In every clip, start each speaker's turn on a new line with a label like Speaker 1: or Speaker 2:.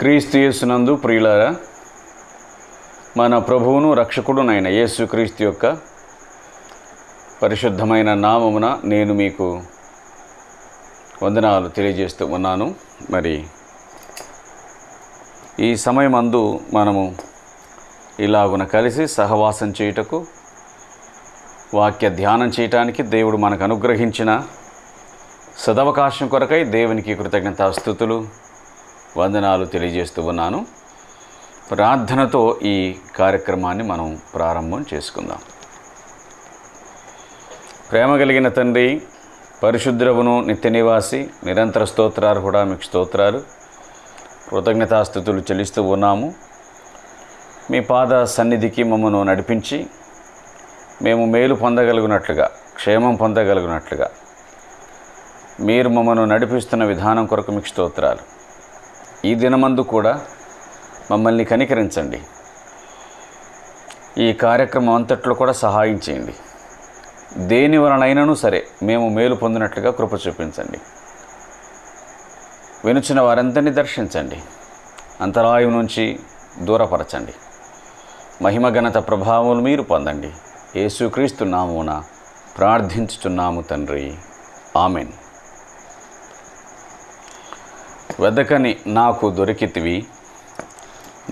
Speaker 1: క్రీస్తు యేసునందు ప్రియులారా, మన ప్రభువును రక్షకుడునైన యేసుక్రీస్తు యొక్క పరిశుద్ధమైన నామమున నేను మీకు వందనాలు తెలియజేస్తూ ఉన్నాను. మరి ఈ సమయమందు మనము ఇలాగున కలిసి సహవాసం చేయుటకు, వాక్య ధ్యానం చేయటానికి దేవుడు మనకు అనుగ్రహించిన సదవకాశం కొరకై దేవునికి కృతజ్ఞతాస్తుతులు, వందనాలు తెలియజేస్తూ ఉన్నాను. ప్రార్థనతో ఈ కార్యక్రమాన్ని మనం ప్రారంభం చేసుకుందాం. ప్రేమ కలిగిన తండ్రి, పరిశుద్ధుడవును, నిత్య నివాసి, నిరంతర స్తోత్రాలు కూడా మీకు స్తోత్రాలు, కృతజ్ఞతాస్తుతులు చెల్లిస్తూ ఉన్నాము. మీ పాద సన్నిధికి మమ్మను నడిపించి మేము మేలు పొందగలిగినట్లుగా, క్షేమం పొందగలిగినట్లుగా మీరు మమ్మను నడిపిస్తున్న విధానం కొరకు మీకు స్తోత్రాలు. ఈ దినమందు కూడా మమ్మల్ని కనికరించండి. ఈ కార్యక్రమం అంతట్లో కూడా సహాయం చేయండి. దేని వలనైనను సరే మేము మేలు పొందినట్లుగా కృప చూపించండి. వినుచిన వారందరినీ దర్శించండి, అంతరాయం నుంచి దూరపరచండి. మహిమ ఘనత ప్రభావములు మీరు పొందండి. యేసుక్రీస్తు నామమున ప్రార్థించుచున్నాము తండ్రి, ఆమెన్. వెదకని నాకు దొరికితివి,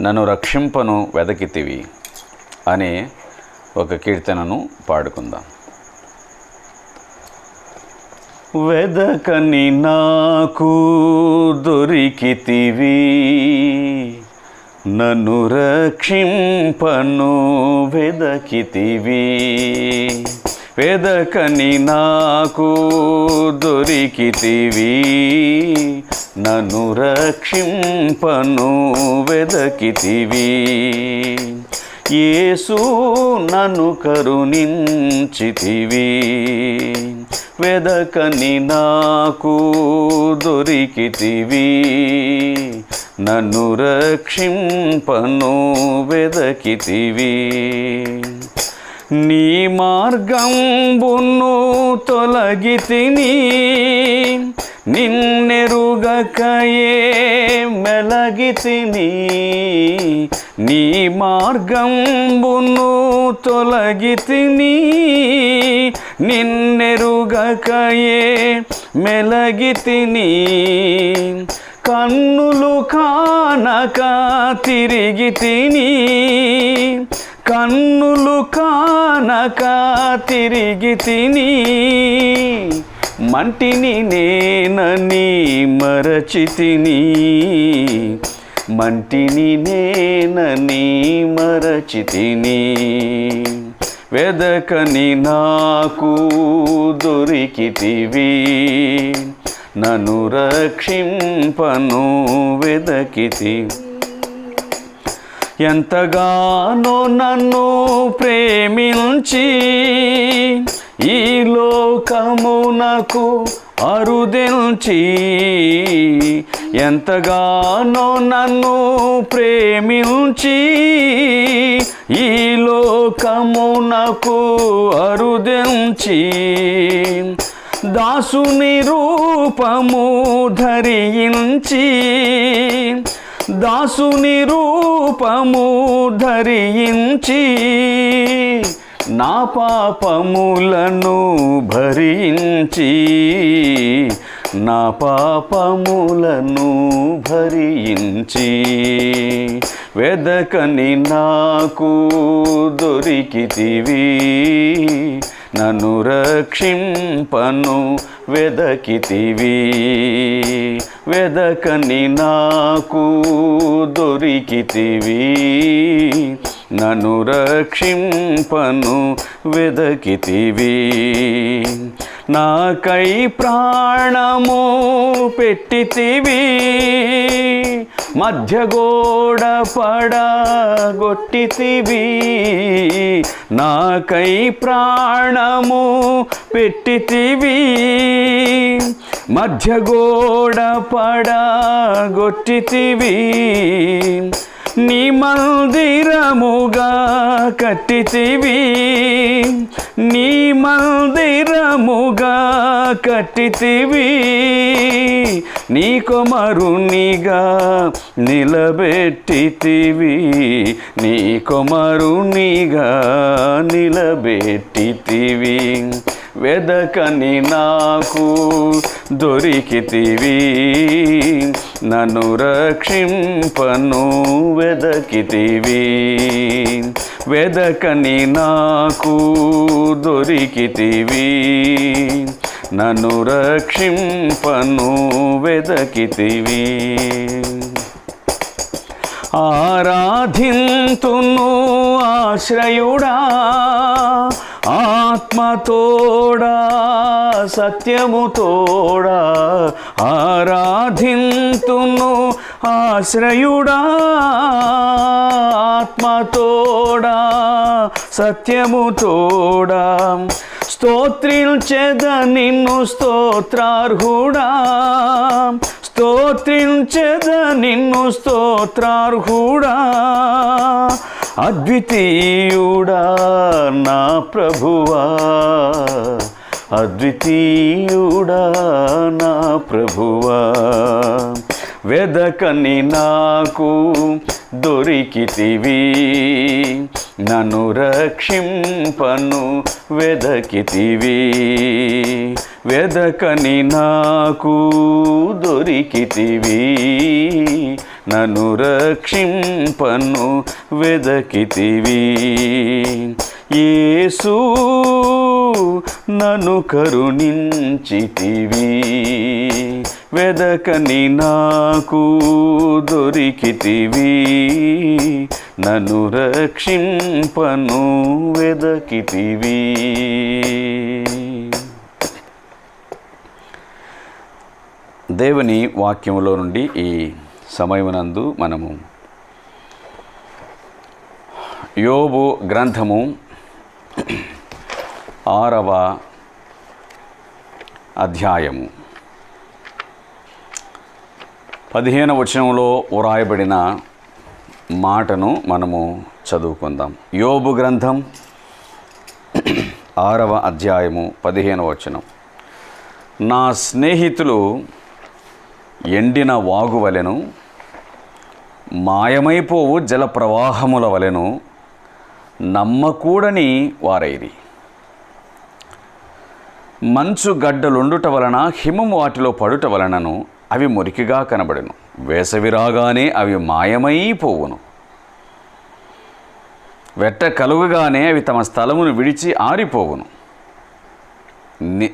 Speaker 1: నన్ను రక్షింపను వెదకితివి అనే ఒక కీర్తనను పాడుకుందాం. వెదకని నాకు దొరికితివి, నన్ను రక్షింపను వెదకితివి. వెదకని నాకు దొరికితివి, నన్ను రక్షింపను వెదకితివి. యేసు నన్ను కరుణించితివి, వెదకని నాకు దొరికితివి, నన్ను రక్షింపను వెదకితివి. నీ మార్గంబును తొలగితిని, నిన్నెరుగకయే మెలగితిని. నీ మార్గంబును తొలగితిని, నిన్నెరుగకయే మెలగితిని. కన్నులు కానక తిరిగితిని, కన్నులు కానక తిరిగితిని. మంటిని నేనని మరచితిని, మంటిని నేనని మరచితిని. వెదకని నాకు దొరికితివి, నన్ను రక్షింపను వెదకితి. ఎంతగానో నన్ను ప్రేమించి ఈ లోకమునకు అరుదెల్చి, ఎంతగానో నన్ను ప్రేమించి ఈ లోకమునకు అరుదెల్చి. దాసుని రూపము ధరించి, దాసుని రూపము ధరించి, నా పాపములను భరించి, నా పాపములను భరించి. వెదకని నాకు దొరికితివి, నన్ను రక్షింపను వెదకితివి. వెదకని నాకు దొరికితివి, నన్ను రక్షింపను వెదకితివి. నాకై ప్రాణము పెట్టితివి, మధ్యగోడ పడగొట్టితివి. నాకై ప్రాణము పెట్టితివి, మధ్యగోడ పడగొట్టితివి. నీ మందిరముగా కట్టితివి, నీ మందిరముగా కట్టితివి, నీ కుమారునిగా నిలబెట్టితివి, నీ కుమారునిగా నిలబెట్టితివి. వెదకని నాకు దొరికితివి, నన్ను రక్షింపను వెదకితివి. వెదకని నాకు దొరికితివి, నన్ను రక్షింపను వెదకితివి. ఆరాధింతును ఆశ్రయుడా, ఆత్మతోడా సత్యముతోడా. ఆరాధింతును ఆశ్రయుడా, ఆత్మతోడా సత్యముతోడా. స్తోత్రించెద నిన్ను స్తోత్రార్హుడా, స్తోత్రించెద నిన్ను స్తోత్రార్హుడా. అద్వితీయుడా నా ప్రభువా, అద్వితీయుడా నా ప్రభువా. వెదకని నాకు దొరికితివి, నన్ను రక్షింపను వెదకితివి. వెదకని నాకు దొరికితివి, నన్ను రక్షింపను వెదకితివి. యేసు నన్ను కరుణించితివి, వెదకని నాకు దొరికితివి, నన్ను రక్షింపను వెదకితివి. దేవుని వాక్యములో నుండి ఈ సమయమునందు మనము యోబు గ్రంథము 6వ అధ్యాయము 15వ వచనంలో వ్రాయబడిన మాటను మనము చదువుకుందాం. యోబు గ్రంథం 6వ అధ్యాయము 15వ వచనం. నా స్నేహితులు ఎండిన వాగు వలెను, మాయమైపోవు జల ప్రవాహముల వలెను నమ్మకూడని వారైరి. మంచు గడ్డలుండుట వలన, హిమము వాటిలో పడుట వలనను అవి మురికిగా కనబడును. వేసవి రాగానే అవి మాయమైపోవును. వెట్ట కలుగగానే అవి తమ స్థలమును విడిచి ఆరిపోవును.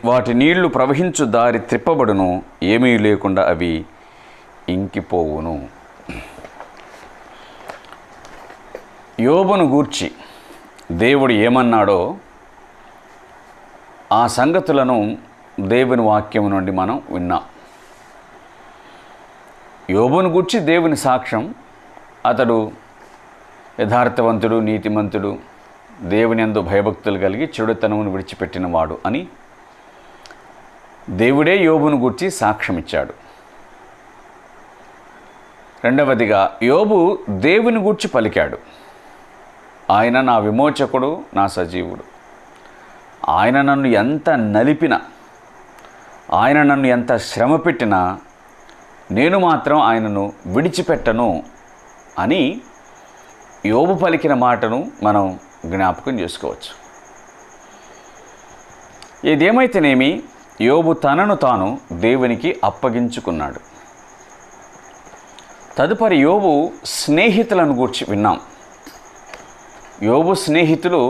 Speaker 1: వాటి నీళ్లు ప్రవహించు దారి త్రిప్పబడును, ఏమీ లేకుండా అవి ఇంకిపోవును. యోబును గూర్చి దేవుడు ఏమన్నాడో ఆ సంగతులను దేవుని వాక్యము నుండి మనం విన్నాం. యోబును గూర్చి దేవుని సాక్ష్యం, అతడు యథార్థవంతుడు, నీతిమంతుడు, దేవుని యందు భయభక్తులు కలిగి చెడుతనమును విడిచిపెట్టినవాడు అని దేవుడే యోబును గూర్చి సాక్ష్యం ఇచ్చాడు. రెండవదిగా యోబు దేవుని గూర్చి పలికాడు. ఆయన నా విమోచకుడు, నా సజీవుడు. ఆయన నన్ను ఎంత నలిపినా, ఆయన నన్ను ఎంత శ్రమ పెట్టినా నేను మాత్రం ఆయనను విడిచిపెట్టను అని యోబు పలికిన మాటను మనం జ్ఞాపకం చేసుకోవచ్చు. ఏదేమైతేనేమి యోబు తనను తాను దేవునికి అప్పగించుకున్నాడు. తదుపరి యోబు స్నేహితులను గూర్చి విన్నాం. యోబు స్నేహితులు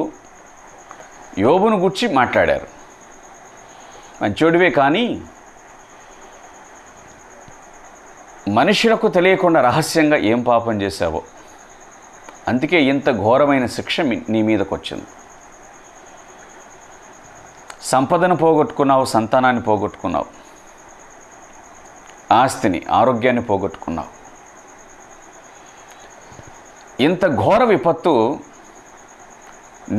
Speaker 1: యోబును గూర్చి మాట్లాడారు. మంచోడివే కానీ మనుషులకు తెలియకుండా రహస్యంగా ఏం పాపం చేశావో, అందుకే ఇంత ఘోరమైన శిక్ష నీ మీదకు వచ్చింది. సంపదను పోగొట్టుకున్నావు, సంతానాన్ని పోగొట్టుకున్నావు, ఆస్తిని, ఆరోగ్యాన్ని పోగొట్టుకున్నావు. ఇంత ఘోర విపత్తు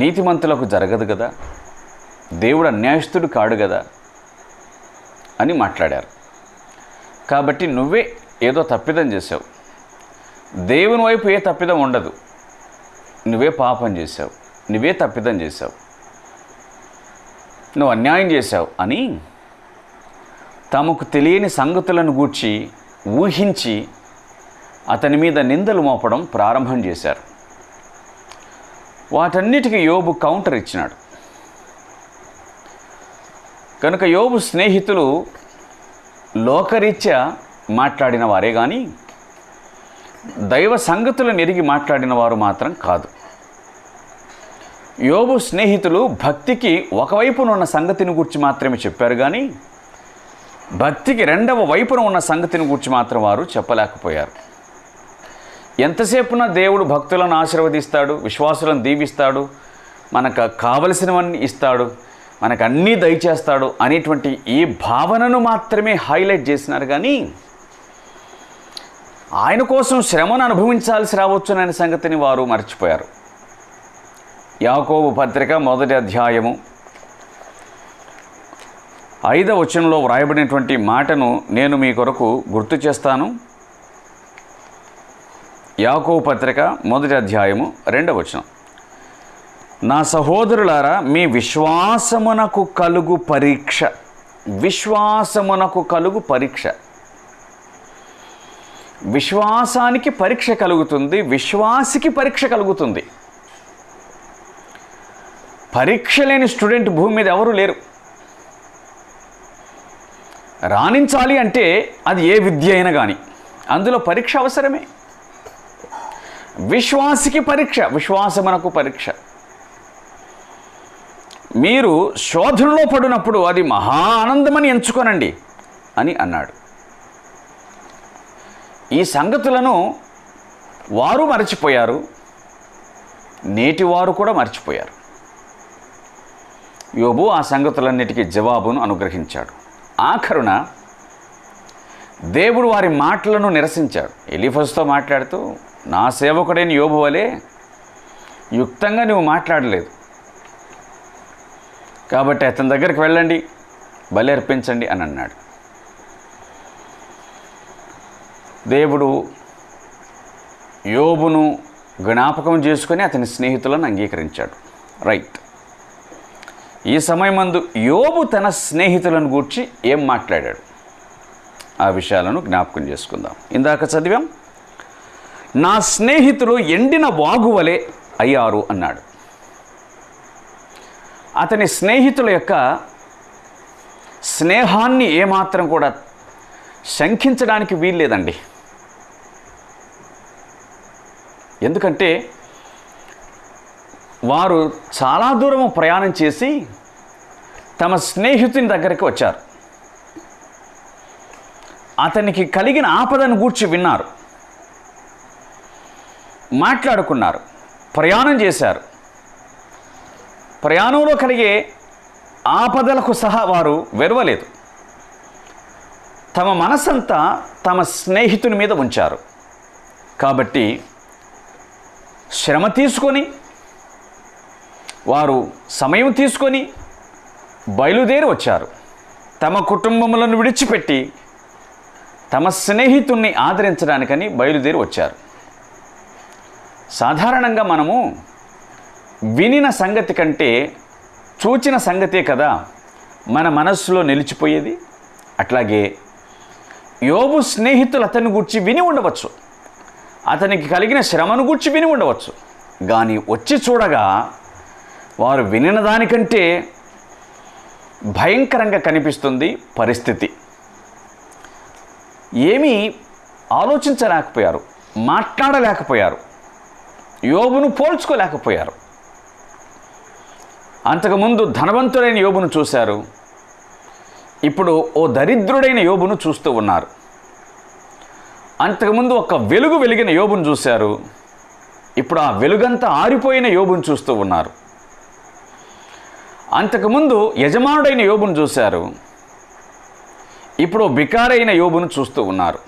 Speaker 1: నీతిమంతులకు జరగదు కదా, దేవుడు అన్యాయస్తుడు కాడు కదా అని మాట్లాడారు. కాబట్టి నువ్వే ఏదో తప్పిదం చేసావు, దేవుని వైపు ఏ తప్పిదం ఉండదు. నువ్వే పాపం చేశావు, నువ్వే తప్పిదం చేశావు, నువ్వు అన్యాయం చేశావు అని తమకు తెలియని సంగతులను గూర్చి ఊహించి అతని మీద నిందలు మోపడం ప్రారంభం చేశారు. వాటన్నిటికీ యోబు కౌంటర్ ఇచ్చినాడు. కనుక యోబు స్నేహితులు లోకరీత్యా మాట్లాడిన వారే కానీ దైవ సంగతులను ఎరిగి మాట్లాడిన వారు మాత్రం కాదు. యోబు స్నేహితులు భక్తికి ఒకవైపున ఉన్న సంగతిని గురించి మాత్రమే చెప్పారు కానీ భక్తికి రెండవ వైపున ఉన్న సంగతిని గురించి మాత్రం వారు చెప్పలేకపోయారు. ఎంతసేపున దేవుడు భక్తులను ఆశీర్వదిస్తాడు, విశ్వాసులను దీవిస్తాడు, మనకు కావలసినవన్నీ ఇస్తాడు, మనకు అన్నీ దయచేస్తాడు అనేటువంటి ఈ భావనను మాత్రమే హైలైట్ చేసినారు కానీ ఆయన కోసం శ్రమను అనుభవించాల్సి రావచ్చుననే సంగతిని వారు మర్చిపోయారు. యాకోబు పత్రిక 1వ అధ్యాయము 5వ వచనంలో వ్రాయబడినటువంటి మాటను నేను మీ కొరకు గుర్తు చేస్తాను. యాకోబు పత్రిక 1వ అధ్యాయము 2వ వచనం. నా సహోదరులారా, మీ విశ్వాసమునకు కలుగు పరీక్ష, విశ్వాసమునకు కలుగు పరీక్ష. విశ్వాసానికి పరీక్ష కలుగుతుంది, విశ్వాసికి పరీక్ష కలుగుతుంది. పరీక్ష లేని స్టూడెంట్ భూమి మీద ఎవరు లేరు. రాణించాలి అంటే అది ఏ విద్య అయినా కానీ అందులో పరీక్ష అవసరమే. విశ్వాసికి పరీక్ష, విశ్వాసమునకు పరీక్ష. మీరు శోధనలో పడినప్పుడు అది మహా ఆనందమని ఎంచుకోనండి అని అన్నాడు. ఈ సంగతులను వారు మరచిపోయారు, నేటి వారు కూడా మర్చిపోయారు. యోబు ఆ సంగతులన్నిటికీ జవాబును అనుగ్రహించాడు. ఆఖరున దేవుడు వారి మాటలను నిరసించాడు. ఎలీఫజుతో మాట్లాడుతూ, నా సేవకుడైన యోబు వలె యుక్తంగా నువ్వు మాట్లాడలేదు, కాబట్టి అతని దగ్గరికి వెళ్ళండి, బలి అర్పించండి అని అన్నాడు. దేవుడు యోబును జ్ఞాపకం చేసుకొని అతని స్నేహితులను అంగీకరించాడు. రైట్. ఈ సమయమందు యోబు తన స్నేహితులను గూర్చి ఏం మాట్లాడాడు ఆ విషయాలను జ్ఞాపకం చేసుకుందాం. ఇందాక చదివాం, నా స్నేహితులు ఎండిన వాగు వలె అయ్యారు అన్నాడు. అతని స్నేహితుల యొక్క స్నేహాన్ని ఏమాత్రం కూడా శంకించడానికి వీల్లేదండి. ఎందుకంటే వారు చాలా దూరం ప్రయాణం చేసి తమ స్నేహితుని దగ్గరికి వచ్చారు. అతనికి కలిగిన ఆపదను గూర్చి విన్నారు, మాట్లాడుకున్నారు, ప్రయాణం చేశారు. ప్రయాణంలో కలిగే ఆపదలకు సహా వారు వెరవలేదు. తమ మనసంతా తమ స్నేహితుని మీద ఉంచారు. కాబట్టి శ్రమ తీసుకొని వారు సమయం తీసుకొని బయలుదేరి వచ్చారు. తమ కుటుంబములను విడిచిపెట్టి తమ స్నేహితుణ్ణి ఆదరించడానికని బయలుదేరి వచ్చారు. సాధారణంగా మనము వినిన సంగతి కంటే చూచిన సంగతే కదా మన మనస్సులో నిలిచిపోయేది. అట్లాగే యోబు స్నేహితులు అతని గురించి విని ఉండవచ్చు, అతనికి కలిగిన శ్రమను గురించి విని ఉండవచ్చు, కానీ వచ్చి చూడగా వారు వినిన దానికంటే భయంకరంగా కనిపిస్తుంది పరిస్థితి. ఏమీ ఆలోచించలేకపోయారు, మాట్లాడలేకపోయారు, యోబును పోల్చుకోలేకపోయారు. అంతకుముందు ధనవంతుడైన యోబును చూశారు, ఇప్పుడు ఓ దరిద్రుడైన యోబును చూస్తూ ఉన్నారు. అంతకుముందు ఒక వెలుగు వెలిగిన యోబును చూశారు, ఇప్పుడు ఆ వెలుగంతా ఆరిపోయిన యోబును చూస్తూ ఉన్నారు. అంతకుముందు యజమానుడైన యోబును చూశారు, ఇప్పుడు బికారైన యోబును చూస్తూ ఉన్నారు.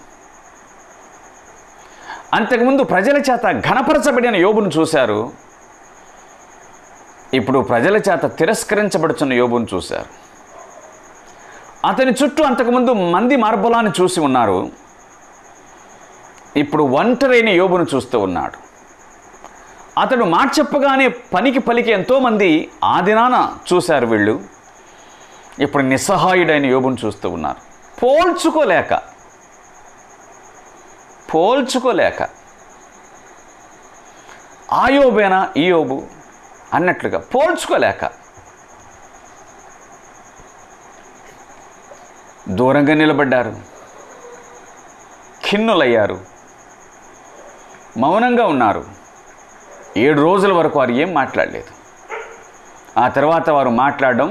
Speaker 1: అంతకుముందు ప్రజల చేత ఘనపరచబడిన యోబును చూశారు, ఇప్పుడు ప్రజల చేత తిరస్కరించబడుతున్న యోబును చూశారు. అతని చుట్టూ అంతకుముందు మంది మార్బలాన్ని చూసి ఉన్నారు, ఇప్పుడు ఒంటరైన యోబును చూస్తూ ఉన్నాడు. అతడు మాట చెప్పగానే పనికి పలికి ఎంతోమంది ఆ దినాన చూశారు. వీళ్ళు ఇప్పుడు నిస్సహాయుడైన యోబును చూస్తూ ఉన్నారు. పోల్చుకోలేక ఆ యోబేనా ఈ యోబు అన్నట్లుగా పోల్చుకోలేక దూరంగా నిలబడ్డారు, ఖిన్నులయ్యారు, మౌనంగా ఉన్నారు. 7 రోజుల వరకు వారు ఏం మాట్లాడలేదు. ఆ తర్వాత వారు మాట్లాడడం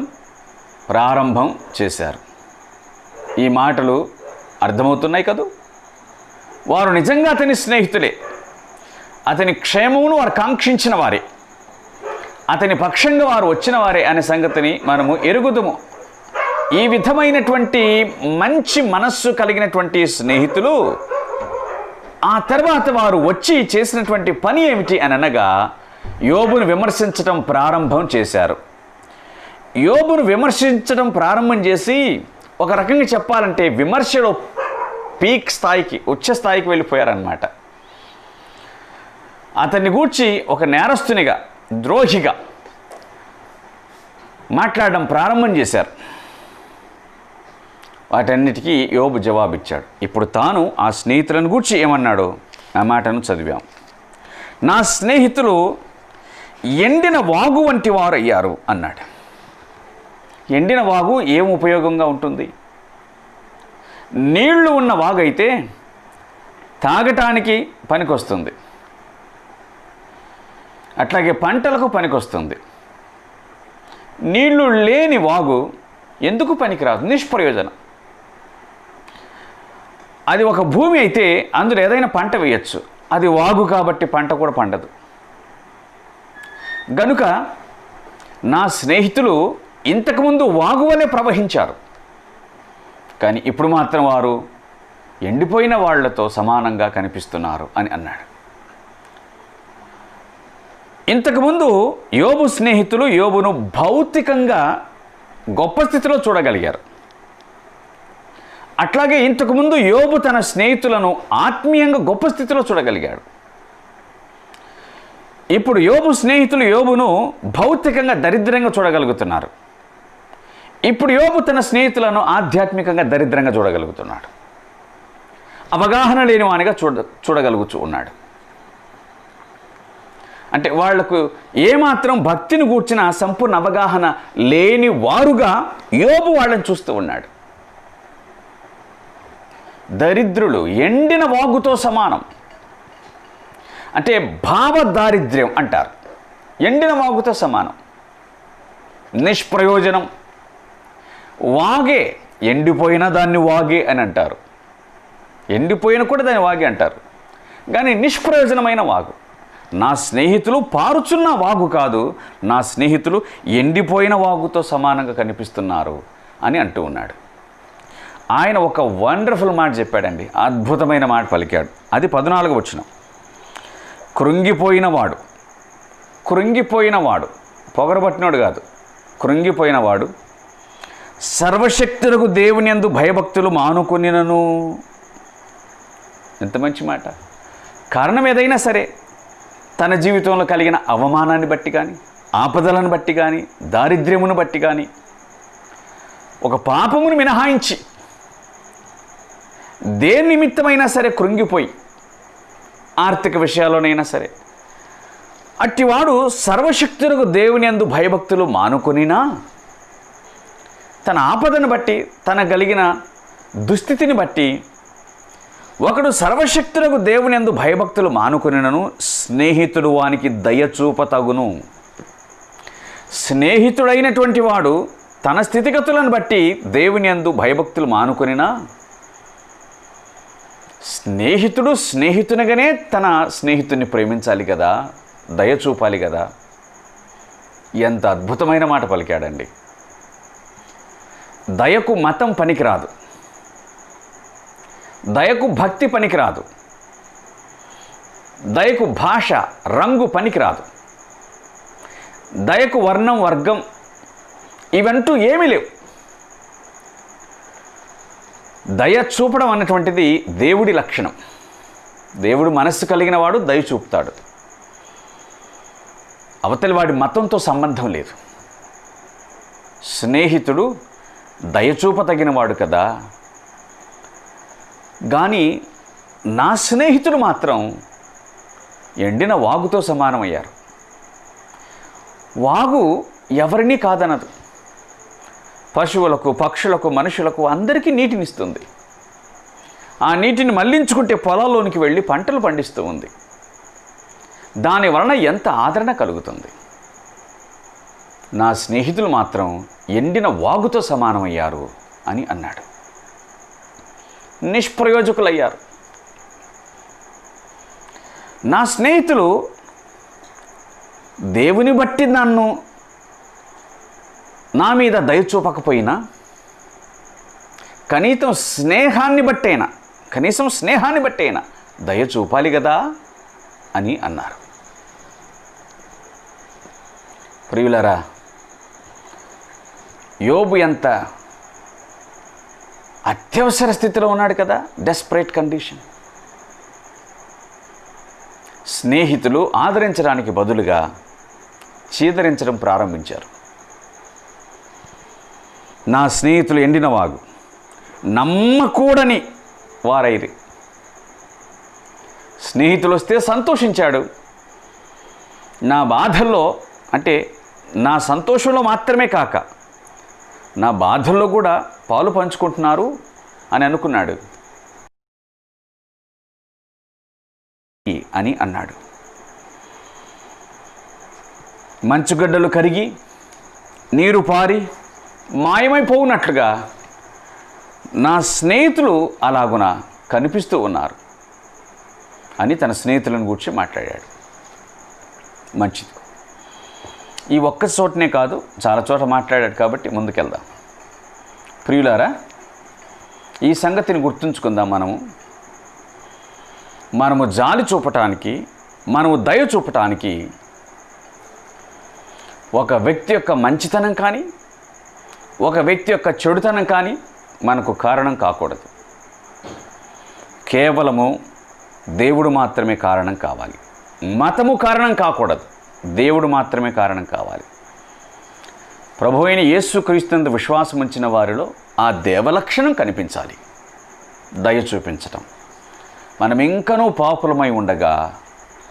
Speaker 1: ప్రారంభం చేశారు. ఈ మాటలు అర్థమవుతున్నాయి కదూ. వారు నిజంగా అతని స్నేహితులే, అతని క్షేమమును వారు కాంక్షించిన వారే, అతని పక్షంగా వారు వచ్చిన వారే అనే సంగతిని మనము ఎరుగుదుము. ఈ విధమైనటువంటి మంచి మనస్సు కలిగినటువంటి స్నేహితులు ఆ తర్వాత వారు వచ్చి చేసినటువంటి పని ఏమిటి అని అనగా యోబును విమర్శించడం ప్రారంభం చేశారు. యోబును విమర్శించడం ప్రారంభం చేసి ఒక రకంగా చెప్పాలంటే విమర్శలో పీక్ స్థాయికి, ఉచ్చ స్థాయికి వెళ్ళిపోయారన్నమాట. అతన్ని గూర్చి ఒక నేరస్తునిగా, ద్రోహిగా మాట్లాడడం ప్రారంభం చేశారు. వాటన్నిటికీ యోబు జవాబిచ్చాడు. ఇప్పుడు తాను ఆ స్నేహితులను గూర్చి ఏమన్నాడో ఆ మాటను చదివాం. నా స్నేహితులు ఎండిన వాగు వంటి వారు అయ్యారు అన్నాడు. ఎండిన వాగు ఏం ఉపయోగంగా ఉంటుంది? నీళ్లు ఉన్న వాగు అయితే తాగటానికి పనికొస్తుంది, అట్లాగే పంటలకు పనికొస్తుంది. నీళ్లు లేని వాగు ఎందుకు పనికిరాదు? నిష్ప్రయోజనం. అది ఒక భూమి అయితే అందులో ఏదైనా పంట వేయచ్చు, అది వాగు కాబట్టి పంట కూడా పండదు. గనుక నా స్నేహితులు ఇంతకుముందు వాగు వలె ప్రవహించారు, కానీ ఇప్పుడు మాత్రం వారు ఎండిపోయిన వాళ్లతో సమానంగా కనిపిస్తున్నారు అని అన్నాడు. ఇంతకుముందు యోబు స్నేహితులు యోబును భౌతికంగా గొప్ప స్థితిలో చూడగలిగారు. అట్లాగే ఇంతకుముందు యోబు తన స్నేహితులను ఆత్మీయంగా గొప్ప స్థితిలో చూడగలిగాడు. ఇప్పుడు యోబు స్నేహితులు యోబును భౌతికంగా దరిద్రంగా చూడగలుగుతున్నారు. ఇప్పుడు యోబు తన స్నేహితులను ఆధ్యాత్మికంగా దరిద్రంగా చూడగలుగుతున్నాడు. అవగాహన లేని వానిగా చూడగలుగుతూ ఉన్నాడు. అంటే వాళ్లకు ఏమాత్రం భక్తిని గూర్చిన సంపూర్ణ అవగాహన లేని వారుగా యోబు వాళ్ళని చూస్తూ ఉన్నాడు. దరిద్రులు ఎండిన వాగుతో సమానం. అంటే భావ దారిద్ర్యం అంటారు. ఎండిన వాగుతో సమానం, నిష్ప్రయోజనం. వాగే, ఎండిపోయిన దాన్ని వాగే అని అంటారు. ఎండిపోయిన కూడా దాన్ని వాగే అంటారు, కానీ నిష్ప్రయోజనమైన వాగు. నా స్నేహితులు పారుచున్న వాగు కాదు, నా స్నేహితులు ఎండిపోయిన వాగుతో సమానంగా కనిపిస్తున్నారు అని అంటూ ఉన్నాడు. ఆయన ఒక వండర్ఫుల్ మాట చెప్పాడండి, అద్భుతమైన మాట పలికాడు. అది 14వ వచనం. కృంగిపోయినవాడు పొగరబట్టినోడు కాదు, కృంగిపోయినవాడు సర్వశక్తులకు దేవుని యందు భయభక్తులు మానుకొనినను. ఎంత మంచి మాట. కారణం ఏదైనా సరే, తన జీవితంలో కలిగిన అవమానాన్ని బట్టి కానీ, ఆపదలను బట్టి కానీ, దారిద్ర్యమును బట్టి కానీ, ఒక పాపమును మినహాయించి దేని నిమిత్తమైనా సరే కృంగిపోయి, ఆర్థిక విషయాల్లోనైనా సరే, అట్టివాడు సర్వశక్తులకు దేవుని యందు భయభక్తులు మానుకొనినా, తన ఆపదను బట్టి, తన కలిగిన దుస్థితిని బట్టి ఒకడు సర్వశక్తులకు దేవుని యందు భయభక్తులు మానుకొనినను స్నేహితుడు వానికి దయచూపతగును. స్నేహితుడైనటువంటి వాడు తన స్థితిగతులను బట్టి దేవుని యందు భయభక్తులు మానుకొనినా, స్నేహితుడు స్నేహితునిగానే తన స్నేహితుడిని ప్రేమించాలి కదా, దయ చూపాలి కదా. ఎంత అద్భుతమైన మాట పలికాడండి. దయకు మతం పనికిరాదు, దయకు భక్తి పనికిరాదు, దయకు భాష రంగు పనికిరాదు, దయకు వర్ణం వర్గం ఇవంటూ ఏమీ లేవు. దయ చూపడం అన్నటువంటిది దేవుడి లక్షణం. దేవుడు మనస్సు కలిగిన వాడు దయ చూపుతాడు. అవతలి వాడి మతంతో సంబంధం లేదు. స్నేహితుడు దయచూపతగినవాడు కదా. కానీ నా స్నేహితులు మాత్రం ఎండిన వాగుతో సమానమయ్యారు. వాగు ఎవరినీ కాదనదు. పశువులకు, పక్షులకు, మనుషులకు అందరికీ నీటినిస్తుంది. ఆ నీటిని మళ్లించుకుంటే పొలాల్లోనికి వెళ్ళి పంటలు పండిస్తూ ఉంది. దాని వలన ఎంత ఆదరణ కలుగుతుంది. నా స్నేహితులు మాత్రం ఎండిన వాగుతో సమానమయ్యారు అని అన్నాడు. నిష్ప్రయోజకులయ్యారు. నా స్నేహితులు దేవుని బట్టి నా మీద దయ చూపకపోయినా కనీసం స్నేహాన్ని బట్టైనా దయ చూపాలి కదా అని అన్నారు. ప్రియులరా, యోబు ఎంత అత్యవసర స్థితిలో ఉన్నాడు కదా, డెస్పరేట్ కండిషన్. స్నేహితులు ఆదరించడానికి బదులుగా చీదరించడం ప్రారంభించారు. నా స్నేహితులు ఎండిన వాగు, నమ్మకూడని వారైరి. స్నేహితులు వస్తే సంతోషించాడు. నా బాధల్లో, అంటే నా సంతోషంలో మాత్రమే కాక నా బాధల్లో కూడా పాలు పంచుకుంటున్నారు అని అనుకున్నాడు అని అన్నాడు. మంచుగడ్డలు కరిగి నీరు పారి మాయమైపోవునట్లుగా నా స్నేహితులు అలాగున కనిపిస్తూ ఉన్నారు అని తన స్నేహితులను గురించి మాట్లాడాడు. మంచిది. ఈ ఒక్క చోటనే కాదు, చాలా చోట మాట్లాడాడు కాబట్టి ముందుకెళ్దాం. ప్రియులారా, ఈ సంగతిని గుర్తుంచుకుందాం. మనము జాలి చూపటానికి, మనము దయ చూపటానికి ఒక వ్యక్తి యొక్క మంచితనం కానీ, ఒక వ్యక్తి యొక్క చెడుతనం కానీ మనకు కారణం కాకూడదు. కేవలము దేవుడు మాత్రమే కారణం కావాలి. మతము కారణం కాకూడదు, దేవుడు మాత్రమే కారణం కావాలి. ప్రభువైన యేసుక్రీస్తునందు విశ్వాసం ఉంచిన వారిలో ఆ దేవలక్షణం కనిపించాలి, దయ చూపించటం. మనం ఇంకనూ పాపులమై ఉండగా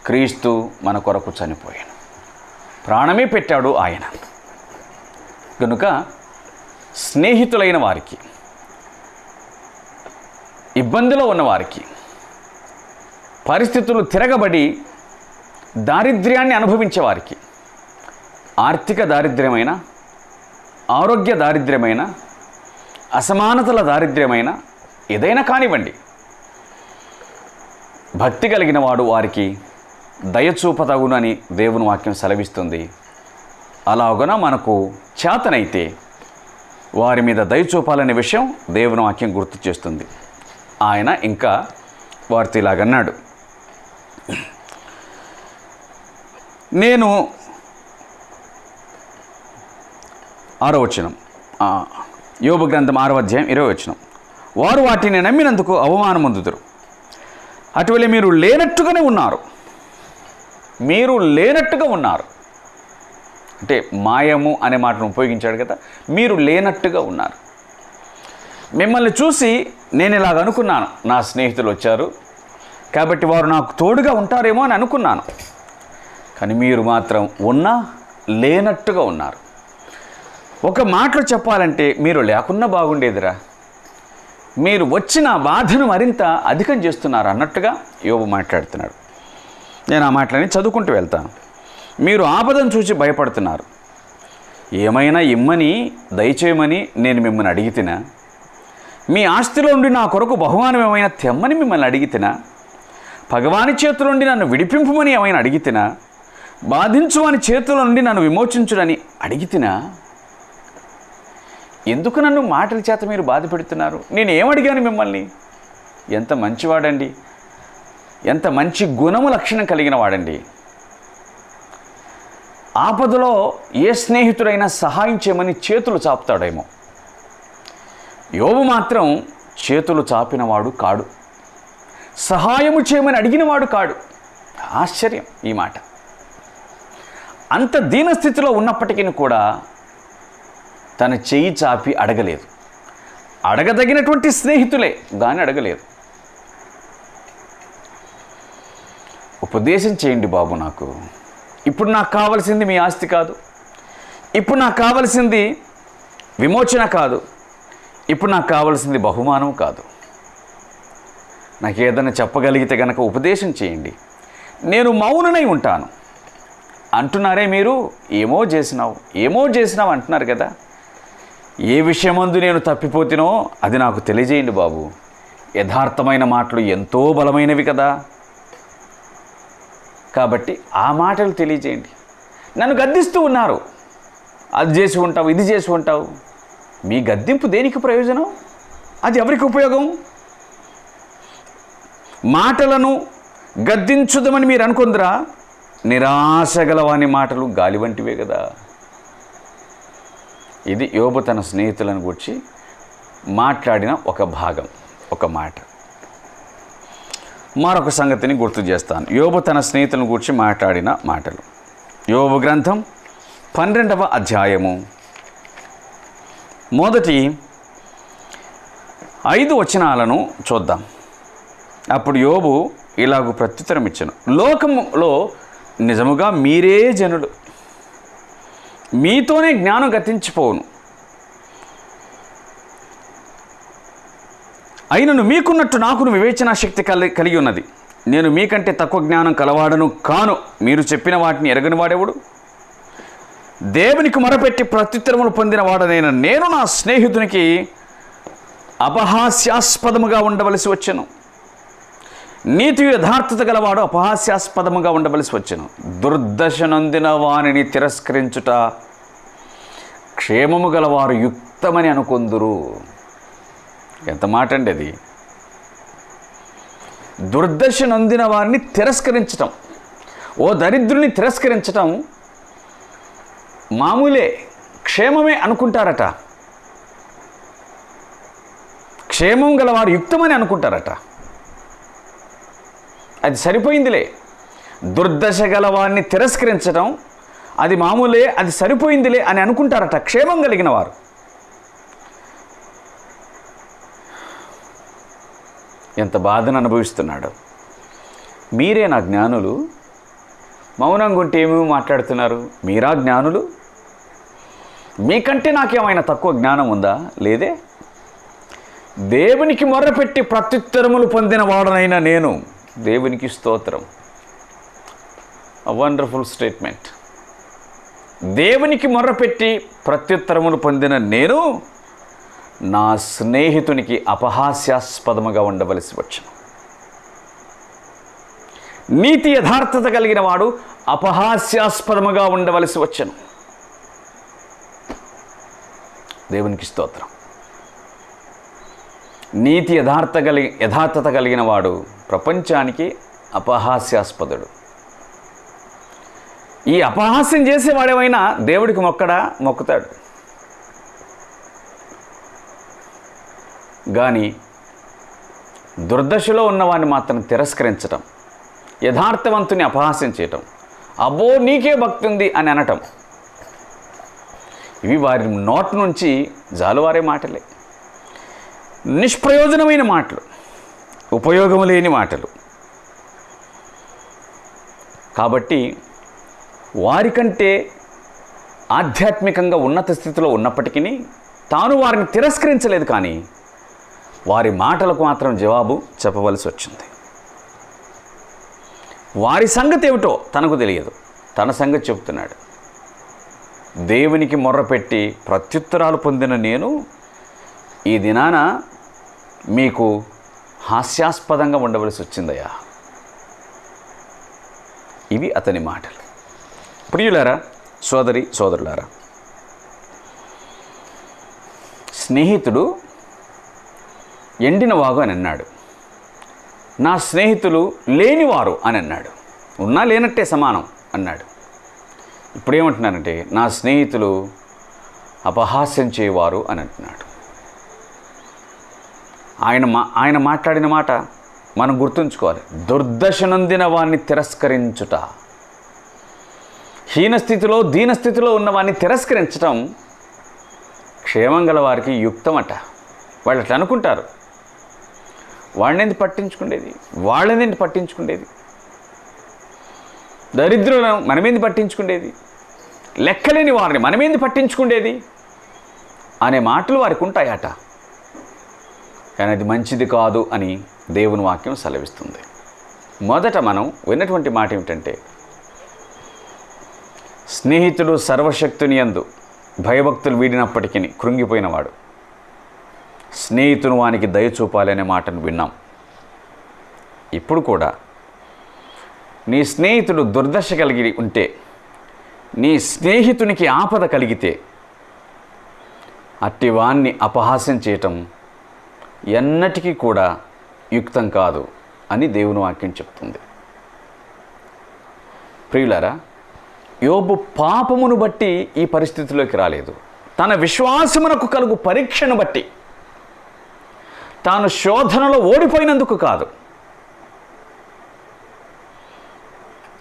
Speaker 1: క్రీస్తు మన కొరకు చనిపోయాడు, ప్రాణమే పెట్టాడు ఆయన. కనుక స్నేహితులైన వారికి, ఇబ్బందిలో ఉన్నవారికి, పరిస్థితులు తిరగబడి దారిద్ర్యాన్ని అనుభవించే వారికి, ఆర్థిక దారిద్ర్యమైన, ఆరోగ్య దారిద్ర్యమైన, అసమానతల దారిద్ర్యమైన ఏదైనా కానివ్వండి, భక్తి కలిగిన వాడు వారికి దయచూపతగునని దేవుని వాక్యం సెలవిస్తుంది. అలాగున మనకు చేతనైతే వారి మీద దయచూపాలనే విషయం దేవుని వాక్యం గుర్తు చేస్తుంది. ఆయన ఇంకా వారితో ఇలాగన్నాడు, నేను 6వ వచనం, యోబు గ్రంథం 6వ అధ్యాయం 20వ వచనం, వారు వాటిని నమ్మినందుకు అవమానమొందుదురు. అటువలే మీరు లేనట్టుగానే ఉన్నారు. మీరు లేనట్టుగా ఉన్నారు అంటే మాయము అనే మాటను ఉపయోగించాడు కదా. మీరు లేనట్టుగా ఉన్నారు. మిమ్మల్ని చూసి నేను ఇలాగ అనుకున్నాను, నా స్నేహితులు వచ్చారు కాబట్టి వారు నాకు తోడుగా ఉంటారేమో అని అనుకున్నాను. కానీ మీరు మాత్రం లేనట్టుగా ఉన్నారు. ఒక మాటలో చెప్పాలంటే మీరు లేకున్నా బాగుండేదిరా, మీరు వచ్చిన బాధను మరింత అధికం చేస్తున్నారు అన్నట్టుగా యోబు మాట్లాడుతున్నాడు. నేను ఆ మాటలని చదువుకుంటూ వెళ్తాను. మీరు ఆపదను చూసి భయపడుతున్నారు. ఏమైనా ఇమ్మని, దయచేయమని నేను మిమ్మల్ని అడిగితేనా? మీ ఆస్తిలో నుండి నా కొరకు బహుమానం ఏమైనా తెమ్మని మిమ్మల్ని అడిగితేనా? భగవాని చేతుల నుండి నన్ను విడిపింపమని ఏమైనా అడిగితేనా? బాధించువాని చేతుల నుండి నన్ను విమోచించుడని అడిగితేనా? ఎందుకు నన్ను మాటల చేత మీరు బాధ పెడుతున్నారు? నేను ఏమడిగాను మిమ్మల్ని? ఎంత మంచివాడండి, ఎంత మంచి గుణము లక్షణం కలిగిన వాడండి. ఆపదలో ఏ స్నేహితుడైనా సహాయం చేయమని చేతులు చాపుతాడేమో, యోబు మాత్రం చేతులు చాపినవాడు కాడు. సహాయము చేయమని అడిగినవాడు కాడు. ఆశ్చర్యం ఈ మాట. అంత దీనస్థితిలో ఉన్నప్పటికీ కూడా తన చెయ్యి చాపి అడగలేదు. అడగదగినటువంటి స్నేహితులే కానీ అడగలేదు. ఉపదేశం చేయండి బాబు, నాకు ఇప్పుడు నాకు కావాల్సింది మీ ఆస్తి కాదు, ఇప్పుడు నాకు కావాల్సింది విమోచన కాదు, ఇప్పుడు నాకు కావాల్సింది బహుమానం కాదు. నాకు ఏదైనా చెప్పగలిగితే కనుక ఉపదేశం చేయండి, నేను మౌననై ఉంటాను అంటున్నారే మీరు. ఏమో చేసినావు అంటున్నారు కదా. ఏ విషయమందు నేను తప్పిపోతినో అది నాకు తెలియజేయండి బాబు. యథార్థమైన మాటలు ఎంతో బలమైనవి కదా, కాబట్టి ఆ మాటలు తెలియజేయండి. నన్ను గద్దిస్తూ ఉన్నారు, అది చేసి ఉంటావు, ఇది చేసి ఉంటావు. మీ గద్దింపు దేనికి ప్రయోజనం? అది ఎవరికి ఉపయోగం? మాటలను గద్దించుదామని మీరు అనుకుందరా? నిరాశ గలవాని మాటలు గాలి వంటివే కదా. ఇది యోబు తన స్నేహితులను గురించి మాట్లాడిన ఒక భాగం, ఒక మాట. మరొక సంగతిని గుర్తు చేస్తాను. యోబు తన స్నేహితులను గురించి మాట్లాడిన మాటలు. యోబు గ్రంథం 12వ అధ్యాయము మొదటి 5 వచనాలను చూద్దాం. అప్పుడు యోబు ఇలాగూ ప్రత్యుత్తరం ఇచ్చెను. లోకములో నిజముగా మీరే జనులు, మీతోనే జ్ఞానం గతించిపోవును. అయినను మీకున్నట్టు నాకును వివేచనా శక్తి కలిగి ఉన్నది. నేను మీకంటే తక్కువ జ్ఞానం కలవాడను కాను. మీరు చెప్పిన వాటిని ఎరగని వాడెవడు? దేవునికి మొరపెట్టి ప్రత్యుత్తరములు పొందిన వాడనైన నేను నా స్నేహితునికి అపహాస్యాస్పదముగా ఉండవలసి వచ్చెను. నీతి యథార్థత గలవాడు అపహాస్యాస్పదముగా ఉండవలసి వచ్చెను. దుర్దశ నొందిన వానిని తిరస్కరించుట క్షేమము గలవారు యుక్తమని అనుకొందురు. ఎంత మాట అండి అది! దుర్దశ నొందిన వారిని తిరస్కరించటం, ఓ దరిద్రుని తిరస్కరించటం మామూలే, క్షేమమే అనుకుంటారట. క్షేమం గలవారు యుక్తమని అనుకుంటారట. అది సరిపోయిందిలే. దుర్దశ గలవారిని తిరస్కరించడం అది మామూలే, అది సరిపోయిందిలే అని అనుకుంటారట క్షేమం కలిగిన వారు. ఎంత బాధను అనుభవిస్తున్నాడు. మీరే నా జ్ఞానులు, మౌనంగా ఉంటే ఏమేమి మాట్లాడుతున్నారు? మీరా జ్ఞానులు? మీకంటే నాకేమైనా తక్కువ జ్ఞానం ఉందా? లేదే. దేవునికి మొర్రపెట్టి ప్రత్యుత్తరములు పొందిన వాడనైనా నేను, దేవునికి స్తోత్రం. Wonderful statement. దేవునికి మొర్రపెట్టి ప్రత్యుత్తరములు పొందిన నేను నా స్నేహితునికి అపహాస్యాస్పదముగా ఉండవలసి వచ్చును. నీతి యథార్థత కలిగిన వాడు అపహాస్యాస్పదముగా ఉండవలసి వచ్చును. దేవునికి స్తోత్రం. నీతి యథార్థత కలిగిన వాడు ప్రపంచానికి అపహాస్యాస్పదుడు. ఈ అపహాస్యం చేసేవాడేమైనా దేవుడికి మొక్కుతాడు. కానీ దుర్దశలో ఉన్నవాడిని మాత్రం తిరస్కరించటం, యథార్థవంతుని అపహాస్యం చేయటం, అబ్బో నీకే భక్తి ఉంది అని అనటం, ఇవి వారి నోటి నుంచి జాలువారే మాటలే. నిష్ప్రయోజనమైన మాటలు, ఉపయోగం లేని మాటలు. కాబట్టి వారికంటే ఆధ్యాత్మికంగా ఉన్నత స్థితిలో ఉన్నప్పటికీ తాను వారిని తిరస్కరించలేదు, కానీ వారి మాటలకు మాత్రం జవాబు చెప్పవలసి వచ్చింది. వారి సంగతి ఏమిటో తనకు తెలియదు, తన సంగతి చెబుతున్నాడు. దేవునికి మొర్రపెట్టి ప్రత్యుత్తరాలు పొందిన నేను ఈ దినాన మీకు హాస్యాస్పదంగా ఉండవలసి వచ్చిందయ్యా. ఇవి అతని మాటలు. ప్రియులారా, సోదరులారా, స్నేహితుడు ఎండిన వాగు అని అన్నాడు. నా స్నేహితులు లేనివారు అని అన్నాడు. ఉన్నా లేనట్టే సమానం అన్నాడు. ఇప్పుడు ఏమంటున్నానంటే నా స్నేహితులు అపహాస్యం చేయవారు అని అంటున్నాడు. ఆయన మాట్లాడిన మాట మనం గుర్తుంచుకోవాలి. దుర్దశ నొందిన వాణ్ణి తిరస్కరించుట, హీనస్థితిలో దీనస్థితిలో ఉన్న వాడిని తిరస్కరించటం క్షేమం గల వారికి యుక్తమట. వాళ్ళు అట్లా అనుకుంటారు. వాళ్ళనేంది పట్టించుకునేది, వాళ్ళనేంది పట్టించుకునేది, దరిద్రులను మనమేంది పట్టించుకునేది, లెక్కలేని వారిని మనమేంది పట్టించుకునేది అనే మాటలు వారికి ఉంటాయట. కానీ అది మంచిది కాదు అని దేవుని వాక్యం సెలవిస్తుంది. మొదట మనం విన్నటువంటి మాట ఏమిటంటే, స్నేహితుడు సర్వశక్తుని యందు భయభక్తులు వీడినప్పటికీ కృంగిపోయినవాడు స్నేహితుని వానికి దయ చూపాలనే మాటను విన్నాం. ఇప్పుడు కూడా నీ స్నేహితుడు దుర్దశ కలిగి ఉంటే, నీ స్నేహితునికి ఆపద కలిగితే అట్టి వాణ్ణి అపహాస్యం చేయటం ఎన్నటికీ కూడా యుక్తం కాదు అని దేవుని వాక్యం చెప్తుంది. ప్రియులారా, యోబు పాపమును బట్టి ఈ పరిస్థితిలోకి రాలేదు. తన విశ్వాసమునకు కలుగు పరీక్షను బట్టి, తాను శోధనలో ఓడిపోయినందుకు కాదు,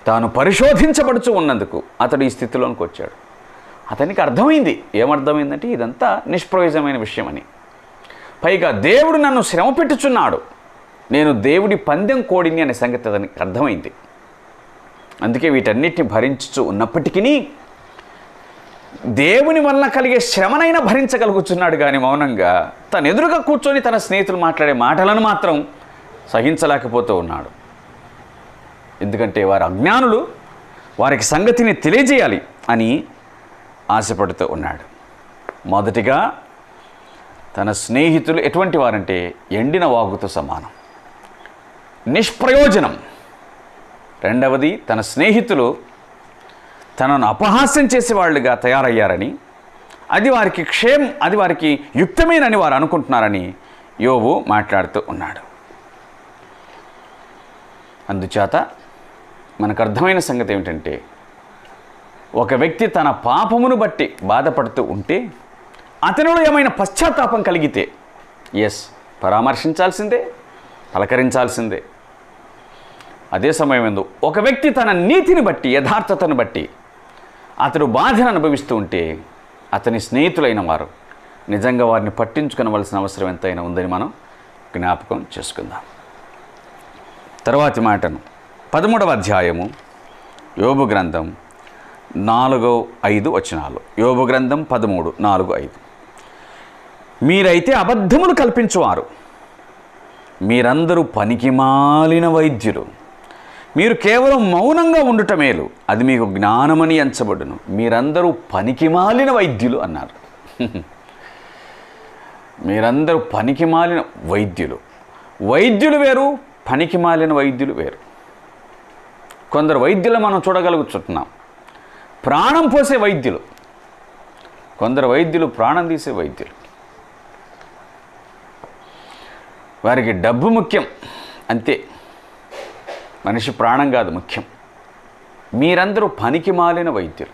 Speaker 1: తాను పరిశోధించబడుచు ఉన్నందుకు అతడు ఈ స్థితిలోనికి వచ్చాడు. అతనికి అర్థమైంది. ఏమర్థమైందంటే ఇదంతా నిష్ప్రయోజనమైన విషయం అని. పైగా దేవుడు నన్ను శ్రమ పెట్టుచున్నాడు, నేను దేవుడి పందెం కోడిని అనే సంగతి అతనికి అర్థమైంది. అందుకే వీటన్నిటిని భరించుచు ఉన్నప్పటికీ దేవుని వలన కలిగే శ్రమనైనా భరించగలుగుతున్నాడు. కానీ మౌనంగా తను ఎదురుగా కూర్చొని తన స్నేహితులు మాట్లాడే మాటలను మాత్రం సహించలేకపోతూ ఉన్నాడు. ఎందుకంటే వారు అజ్ఞానులు, వారికి సంగతిని తెలియజేయాలి అని ఆశపడుతూ ఉన్నాడు. మొదటిగా తన స్నేహితులు ఎటువంటి వారంటే ఎండిన వాగుతో సమానం, నిష్ప్రయోజనం. రెండవది, తన స్నేహితులు తనను అపహాస్యం చేసేవాళ్ళుగా తయారయ్యారని, అది వారికి యుక్తమేనని వారు అనుకుంటున్నారని యోబు మాట్లాడుతూ ఉన్నాడు. అందుచేత మనకు అర్థమైన సంగతి ఏమిటంటే, ఒక వ్యక్తి తన పాపమును బట్టి బాధపడుతూ ఉంటే, అతనిలో ఏమైనా పశ్చాత్తాపం కలిగితే పరామర్శించాల్సిందే, పలకరించాల్సిందే. అదే సమయం ఒక వ్యక్తి తన నీతిని బట్టి, యథార్థతను బట్టి అతడు బాధను అనుభవిస్తూ ఉంటే, అతని స్నేహితులైన వారు నిజంగా వారిని పట్టించుకోవలసిన అవసరం ఎంతైనా ఉందని మనం జ్ఞాపకం చేసుకుందాం. తర్వాతి మాటను 13వ అధ్యాయము యోబు గ్రంథం 4-5 వచనాలు. యోబు గ్రంథం 13:4-5. మీరైతే అబద్ధములు కల్పించువారు, మీరందరూ పనికిమాలిన వైద్యులు, మీరు కేవలం మౌనంగా ఉండుట మేలు, అది మీకు జ్ఞానమని ఎంచబడును. మీరందరూ పనికిమాలిన వైద్యులు అన్నారు. మీరందరూ పనికిమాలిన వైద్యులు. వైద్యులు వేరు, పనికిమాలిన వైద్యులు వేరు. కొందరు వైద్యులు మనం చూడగలుగుతున్నాం, ప్రాణం పోసే వైద్యులు. కొందరు వైద్యులు ప్రాణం తీసే వైద్యులు. వారికి డబ్బు ముఖ్యం అంతే, మనిషి ప్రాణం కాదు ముఖ్యం. మీరందరూ పనికిమాలిన వైద్యులు.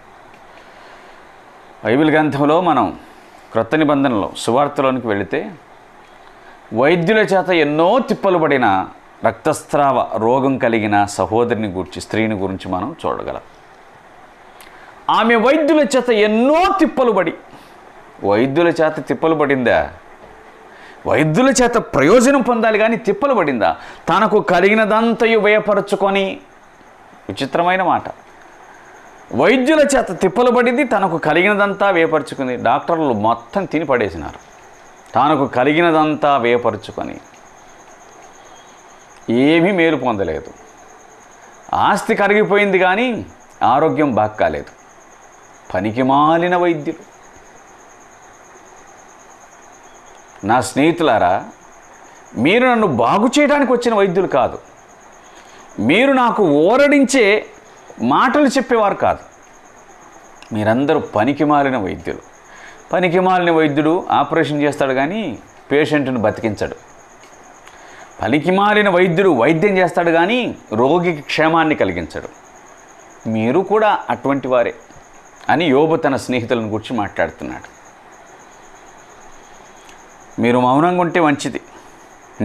Speaker 1: బైబిల్ గ్రంథంలో మనం క్రొత్త నిబంధనలో సువార్తలోనికి వెళితే, వైద్యుల చేత ఎన్నో తిప్పలు పడిన రక్తస్రావ రోగం కలిగిన సహోదరిని గురించి, స్త్రీని గురించి మనం చూడగలం. ఆమె వైద్యుల చేత ఎన్నో తిప్పలు పడి, వైద్యుల చేత తిప్పలు పడిందా? వైద్యుల చేత ప్రయోజనం పొందాలి కానీ తిప్పలు పడిందా? తనకు కలిగినదంతయు వ్యయపరచుకొని, విచిత్రమైన మాట, వైద్యుల చేత తిప్పలు పడింది, తనకు కలిగినదంతా వ్యయపరుచుకుంది. డాక్టర్లు మొత్తం తిని పడేసినారు. తనకు కలిగినదంతా వ్యయపరుచుకొని ఏమీ మేలు పొందలేదు. ఆస్తి కరిగిపోయింది కానీ ఆరోగ్యం బాగా కాలేదు. పనికిమాలిన వైద్యులు. నా స్నేహితులారా, మీరు నన్ను బాగు చేయడానికి వచ్చిన వైద్యులు కాదు. మీరు నాకు ఓరడించే మాటలు చెప్పేవారు కాదు. మీరందరూ పనికిమాలిన వైద్యులు. పనికిమాలిన వైద్యుడు ఆపరేషన్ చేస్తాడు కానీ పేషెంట్ను బతికించడు. పనికిమాలిన వైద్యుడు వైద్యం చేస్తాడు కానీ రోగికి క్షేమాన్ని కలిగించడు. మీరు కూడా అటువంటి వారే అని యోబు తన స్నేహితులను గురించి మాట్లాడుతున్నాడు. మీరు మౌనంగా ఉంటే మంచిది,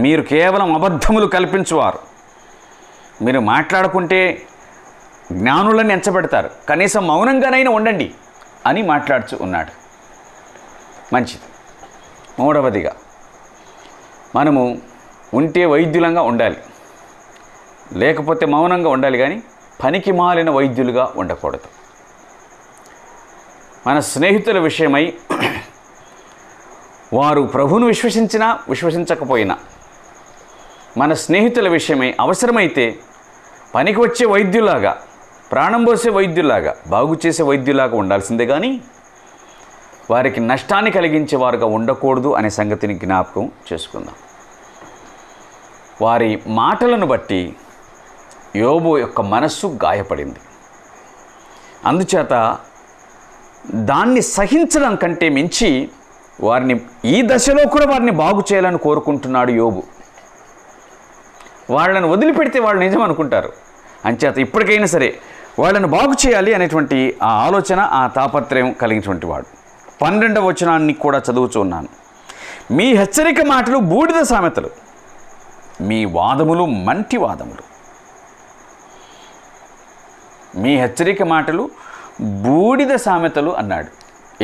Speaker 1: మీరు కేవలం అబద్ధములు కల్పించువారు. మీరు మాట్లాడుకుంటే జ్ఞానులను ఎంచబెడతారు, కనీసం మౌనంగానైనా ఉండండి అని మాట్లాడుతూ ఉన్నాడు. మంచిది. మూడవదిగా, మనము ఉంటే వైద్యులంగా ఉండాలి, లేకపోతే మౌనంగా ఉండాలి, కానీ పనికి మాలిన వైద్యులుగా ఉండకూడదు. మన స్నేహితుల విషయమై వారు ప్రభువును విశ్వసించినా విశ్వసించకపోయినా మన స్నేహితుల విషయమై అవసరమైతే పనికి వచ్చే వైద్యులాగా, ప్రాణం పోసే వైద్యులాగా, బాగు చేసే వైద్యులాగా ఉండాల్సిందే, కానీ వారికి నష్టాన్ని కలిగించే వారుగా ఉండకూడదు అనే సంగతిని జ్ఞాపకం చేసుకుందాం. వారి మాటలను బట్టి యోబు యొక్క మనస్సు గాయపడింది. అందుచేత దాన్ని సహించడం కంటే మించి వారిని ఈ దశలో కూడా వారిని బాగు చేయాలని కోరుకుంటున్నాడు యోబు. వాళ్ళని వదిలిపెడితే వాళ్ళు నిజం అనుకుంటారు. అంచేత ఇప్పటికైనా సరే వాళ్ళని బాగు చేయాలి అనేటువంటి ఆ ఆలోచన, ఆ తాపత్రయం కలిగినటువంటి వాడు. 12వ వచనాన్ని కూడా చదువుతూ ఉన్నాను. మీ హెచ్చరిక మాటలు బూడిద సామెతలు, మీ వాదములు మంటి వాదములు. మీ హెచ్చరిక మాటలు బూడిద సామెతలు అన్నాడు.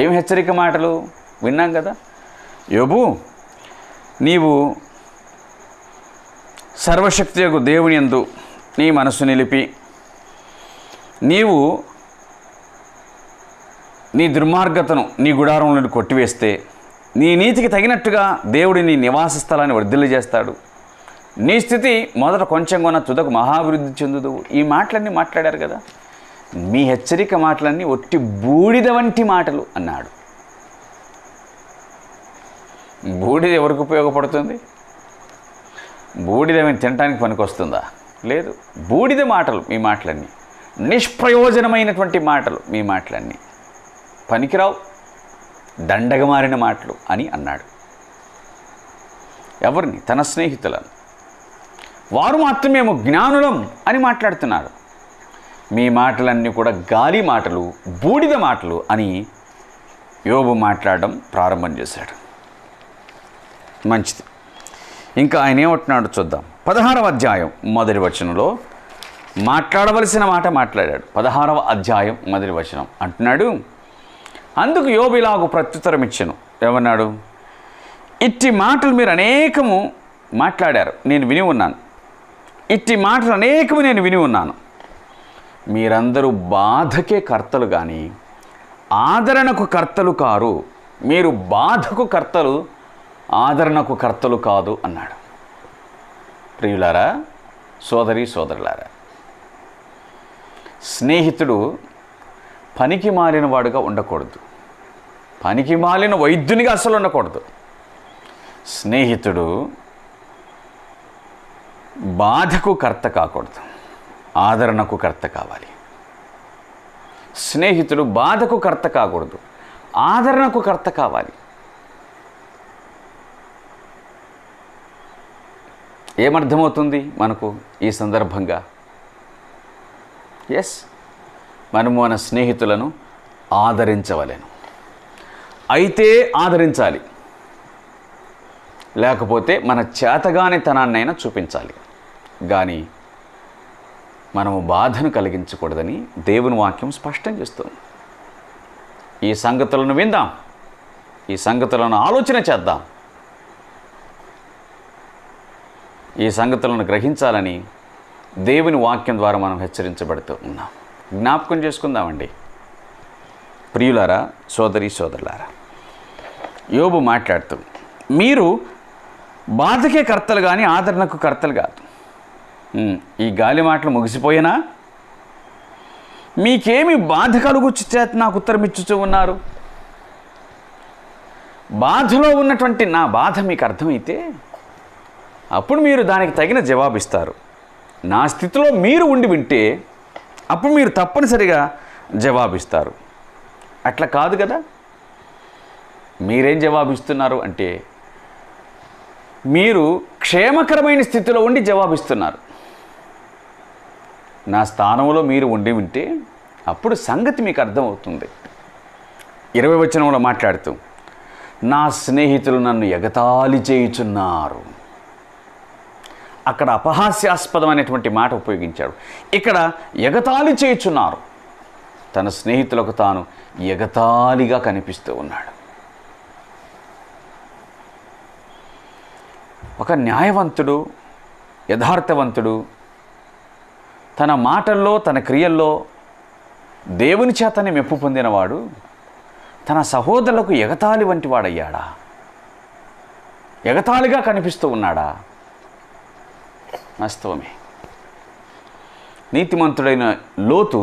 Speaker 1: ఏం హెచ్చరిక మాటలు విన్నాం కదా. యోబు, నీవు సర్వశక్తియగు దేవుని యందు నీ మనస్సు నిలిపి, నీవు నీ దుర్మార్గతను నీ గుడారంలో కొట్టివేస్తే నీ నీతికి తగినట్టుగా దేవుడి నీ నివాస స్థలాన్ని వర్ధిల్లు చేస్తాడు. నీ స్థితి మొదట కొంచెం కొన్న తుదకు మహాభివృద్ధి చెందుదు. ఈ మాటలన్నీ మాట్లాడారు కదా. మీ హెచ్చరిక మాటలన్నీ ఒట్టి బూడిద వంటి మాటలు అన్నాడు. బూడిద ఎవరికి ఉపయోగపడుతుంది? బూడిద తినడానికి పనికొస్తుందా? లేదు. బూడిద మాటలు మీ మాటలన్నీ, నిష్ప్రయోజనమైనటువంటి మాటలు మీ మాటలన్నీ, పనికిరావు, దండగమారిన మాటలు అని అన్నాడు. ఎవరిని? తన స్నేహితులను. వారు మాత్రమేమో జ్ఞానులం అని మాట్లాడుతున్నారు. మీ మాటలన్నీ కూడా గాలి మాటలు, బూడిద మాటలు అని యోబు మాట్లాడడం ప్రారంభం చేశాడు. మంచిది. ఇంకా ఆయన ఏమంటున్నాడు చూద్దాం. 16వ అధ్యాయం మొదటి వచనంలో మాట్లాడవలసిన మాట మాట్లాడాడు. 16వ అధ్యాయం మొదటి వచనం అంటున్నాడు, అందుకు యోబు ఇలాగు ప్రత్యుత్తరం ఇచ్చెను. ఏమన్నాడు? ఇట్టి మాటలు మీరు అనేకము మాట్లాడారు, నేను విని ఉన్నాను. ఇట్టి మాటలు అనేకము నేను విని ఉన్నాను. మీరందరూ బాధకే కర్తలు కానీ ఆదరణకు కర్తలు కారు. మీరు బాధకు కర్తలు, ఆదరణకు కర్తలు కాదు అన్నాడు. ప్రియులారా, సోదరి సోదరులారా, స్నేహితుడు పనికి మాలిన వాడుగా ఉండకూడదు, పనికి మాలిన వైద్యునిగా అసలు ఉండకూడదు. స్నేహితుడు బాధకు కర్త కాకూడదు, ఆదరణకు కర్త కావాలి. స్నేహితుడు బాధకు కర్త కాకూడదు, ఆదరణకు కర్త కావాలి. ఏమర్థమవుతుంది మనకు ఈ సందర్భంగా? ఎస్, మనము మన స్నేహితులను ఆదరించవలెను. అయితే ఆదరించాలి, లేకపోతే మన చేతగానితనాన్నైనా చూపించాలి. కానీ మనము బాధను కలిగించకూడదని దేవుని వాక్యం స్పష్టం చేస్తుంది. ఈ సంగతులను విందాం, ఈ సంగతులను ఆలోచన చేద్దాం, ఈ సంగతులను గ్రహించాలని దేవుని వాక్యం ద్వారా మనం హెచ్చరించబడుతూ ఉన్నాం. జ్ఞాపకం చేసుకుందామండి. ప్రియులారా, సోదరి సోదరులారా, యోబు మాట్లాడుతూ, మీరు బాధకే కర్తలు కానీ ఆదరణకు కర్తలు కాదు. ఈ గాలి మాటలు ముగిసిపోయినా మీకేమి బాధ కలుగుచ్చు చేత నాకు ఉత్తరం ఇచ్చుతూ ఉన్నారు? బాధలో ఉన్నటువంటి నా బాధ మీకు అర్థమైతే అప్పుడు మీరు దానికి తగిన జవాబిస్తారు. నా స్థితిలో మీరు ఉండి వింటే అప్పుడు మీరు తప్పనిసరిగా జవాబిస్తారు. అట్లా కాదు కదా. మీరేం జవాబిస్తున్నారు అంటే, మీరు క్షేమకరమైన స్థితిలో ఉండి జవాబిస్తున్నారు. నా స్థానంలో మీరు ఉండి వింటే అప్పుడు సంగతి మీకు అర్థమవుతుంది. 20వ వచనంలో మాట్లాడుతూ, నా స్నేహితులు నన్ను ఎగతాళి చేయుచున్నారు. అక్కడ అపహాస్యాస్పదమైనటువంటి మాట ఉపయోగించాడు. ఇక్కడ ఎగతాళి చేయుచున్నారు. తన స్నేహితులకు తాను ఎగతాళిగా కనిపిస్తూ ఉన్నాడు. ఒక న్యాయవంతుడు, యథార్థవంతుడు, తన మాటల్లో తన క్రియల్లో దేవుని చేతనే మెప్పు పొందినవాడు తన సహోదరులకు ఎగతాళి వంటి వాడయ్యాడా? ఎగతాళిగా కనిపిస్తూ ఉన్నాడా? వాస్తవమే. నీతిమంతుడైన లోతు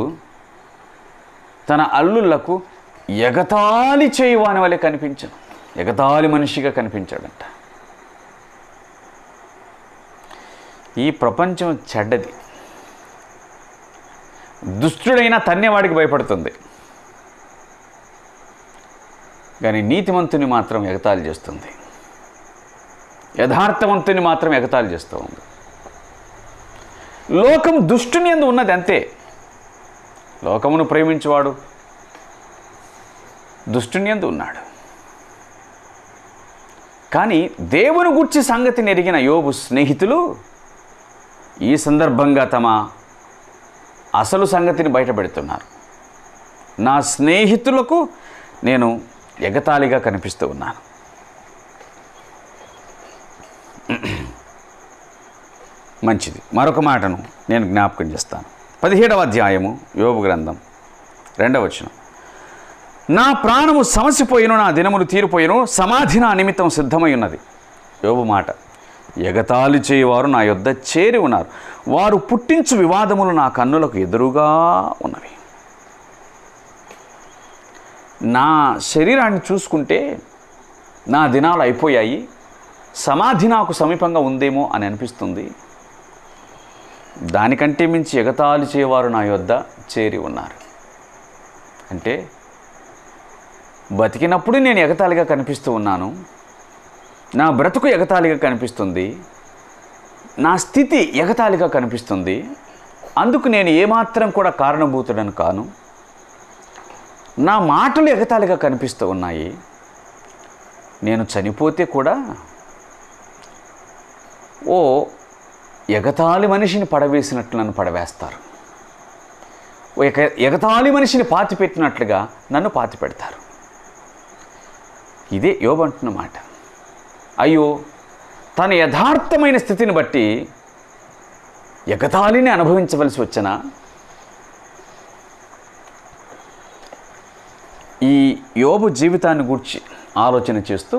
Speaker 1: తన అల్లుళ్లకు ఎగతాళి చేయువాని వలె కనిపించను. ఎగతాళి మనిషిగా కనిపించాడంట. ఈ ప్రపంచం చెడ్డది. దుష్టుడైన తన్నేవాడికి భయపడుతుంది, కానీ నీతిమంతుని మాత్రం ఎగతాళి చేస్తుంది. యథార్థవంతుని మాత్రం ఎగతాళి చేస్తూ ఉంది. లోకం దుష్టుని యందు ఉన్నది అంతే. లోకమును ప్రేమించేవాడు దుష్టుని యందు ఉన్నాడు. కానీ దేవుని గూర్చి సంగతిని ఎరిగిన యోబు స్నేహితులు ఈ సందర్భంగా తమ అసలు సంగతిని బయటపెడుతున్నారు. నా స్నేహితులకు నేను ఎగతాళిగా కనిపిస్తూ ఉన్నాను. మంచిది. మరొక మాటను నేను జ్ఞాపకం చేస్తాను. 17వ అధ్యాయము యోబు గ్రంథం 2వ వచనం. నా ప్రాణము సమసిపోయిను, నా దినములు తీరిపోయిను, సమాధి నా నిమిత్తం సిద్ధమై ఉన్నది. యోబు మాట. ఎగతాళి చేయువారు నా యొద్ద చేరి ఉన్నారు, వారు పుట్టించు వివాదములు నా కన్నులకు ఎదురుగా ఉన్నవి. నా శరీరాన్ని చూసుకుంటే నా దినాలు అయిపోయాయి, సమాధి నాకు సమీపంగా ఉందేమో అని అనిపిస్తుంది. దానికంటే మించి ఎగతాళి చేయవారు నా యొద్ద చేరి ఉన్నారు. అంటే బతికినప్పుడు నేను ఎగతాళిగా కనిపిస్తూ ఉన్నాను, నా బ్రతుకు ఎగతాళిగా కనిపిస్తుంది, నా స్థితి ఎగతాళిగా కనిపిస్తుంది. అందుకు నేను ఏమాత్రం కూడా కారణభూతుడను కాను. నా మాటలు ఎగతాళిగా కనిపిస్తూ ఉన్నాయి. నేను చనిపోతే కూడా ఓ ఎగతాళి మనిషిని పడవేసినట్లు నన్ను పడవేస్తారు. ఎగతాళి మనిషిని పాతిపెట్టినట్లుగా నన్ను పాతిపెడతారు. ఇదే యోబు అంటున్న మాట. అయ్యో, తన యథార్థమైన స్థితిని బట్టి ఎగతాళిని అనుభవించవలసి వచ్చినా? ఈ యోబు జీవితాన్ని గూర్చి ఆలోచన చేస్తూ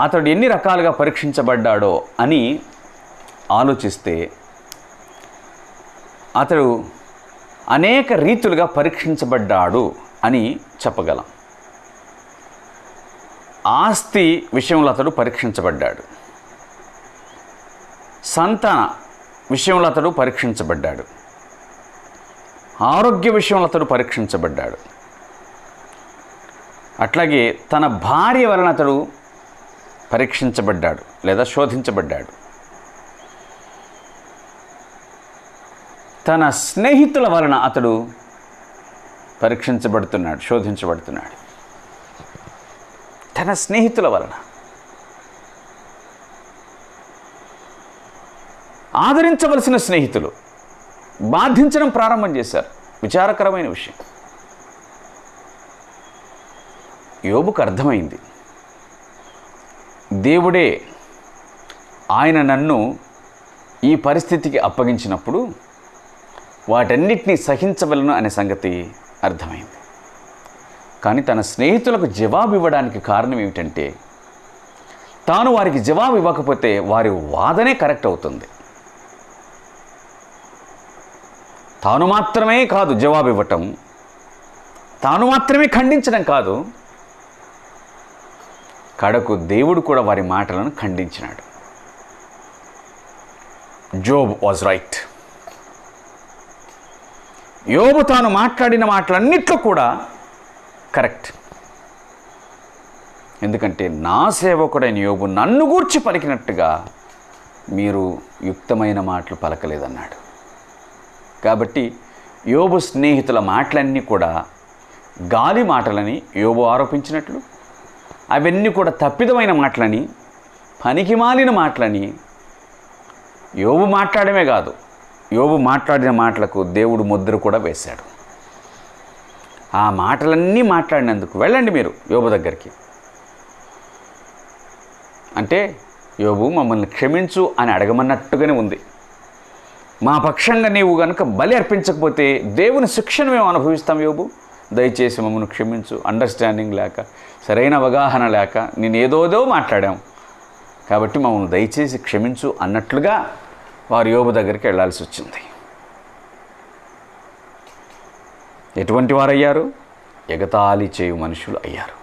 Speaker 1: అతడు ఎన్ని రకాలుగా పరీక్షించబడ్డాడో అని ఆలోచిస్తే అతడు అనేక రీతులుగా పరీక్షించబడ్డాడు అని చెప్పగలం. ఆస్తి విషయంలో అతడు పరీక్షించబడ్డాడు, సంతాన విషయంలో అతడు పరీక్షించబడ్డాడు, ఆరోగ్య విషయంలో అతడు పరీక్షించబడ్డాడు, అట్లాగే తన భార్య వలన అతడు పరీక్షించబడ్డాడు లేదా శోధించబడ్డాడు, తన స్నేహితుల వలన అతడు పరీక్షించబడుతున్నాడు, శోధించబడుతున్నాడు. తన స్నేహితుల వలన. ఆదరించవలసిన స్నేహితులు బాధించడం ప్రారంభం చేశారు. విచారకరమైన విషయం. యోబుకు అర్థమైంది, దేవుడే ఆయన నన్ను ఈ పరిస్థితికి అప్పగించినప్పుడు వాటన్నిటినీ సహించవలను అనే సంగతి అర్థమైంది. కానీ తన స్నేహితులకు జవాబు ఇవ్వడానికి కారణం ఏమిటంటే, తాను వారికి జవాబు ఇవ్వకపోతే వారి వాదనే కరెక్ట్ అవుతుంది. తాను మాత్రమే కాదు జవాబు ఇవ్వటం, తాను మాత్రమే ఖండించడం కాదు, కడకు దేవుడు కూడా వారి మాటలను ఖండించినాడు. Job was right. యోబు తాను మాట్లాడిన మాటలన్నిట్లో కూడా కరెక్ట్. ఎందుకంటే నా సేవకుడైన యోబు నన్ను గూర్చి పలికినట్టుగా మీరు యుక్తమైన మాటలు పలకలేదన్నాడు. కాబట్టి యోబు స్నేహితుల మాటలన్నీ కూడా గాలి మాటలని యోబు ఆరోపించినట్లు, అవన్నీ కూడా తప్పిదమైన మాటలని, పనికిమాలిన మాటలని యోబు మాట్లాడమే కాదు, యోబు మాట్లాడిన మాటలకు దేవుడు ముద్ర కూడా వేశాడు. ఆ మాటలన్నీ మాట్లాడినందుకు వెళ్ళండి మీరు యోబు దగ్గరికి. అంటే యోబు మమ్మల్ని క్షమించు అని అడగమన్నట్టుగానే ఉంది. మా పక్షంగా నీవు కనుక బలి అర్పించకపోతే దేవుని శిక్షను మేము అనుభవిస్తాం యోబు, దయచేసి మమ్మల్ని క్షమించు. అండర్స్టాండింగ్ లేక, సరైన అవగాహన లేక నేను ఏదోదో మాట్లాడాం కాబట్టి మమ్మల్ని దయచేసి క్షమించు అన్నట్లుగా వారు యోబు దగ్గరికి వెళ్ళాల్సి వచ్చింది. ఎటువంటి వారయ్యారు? ఎగతాళి చేయు మనుషులు అయ్యారు.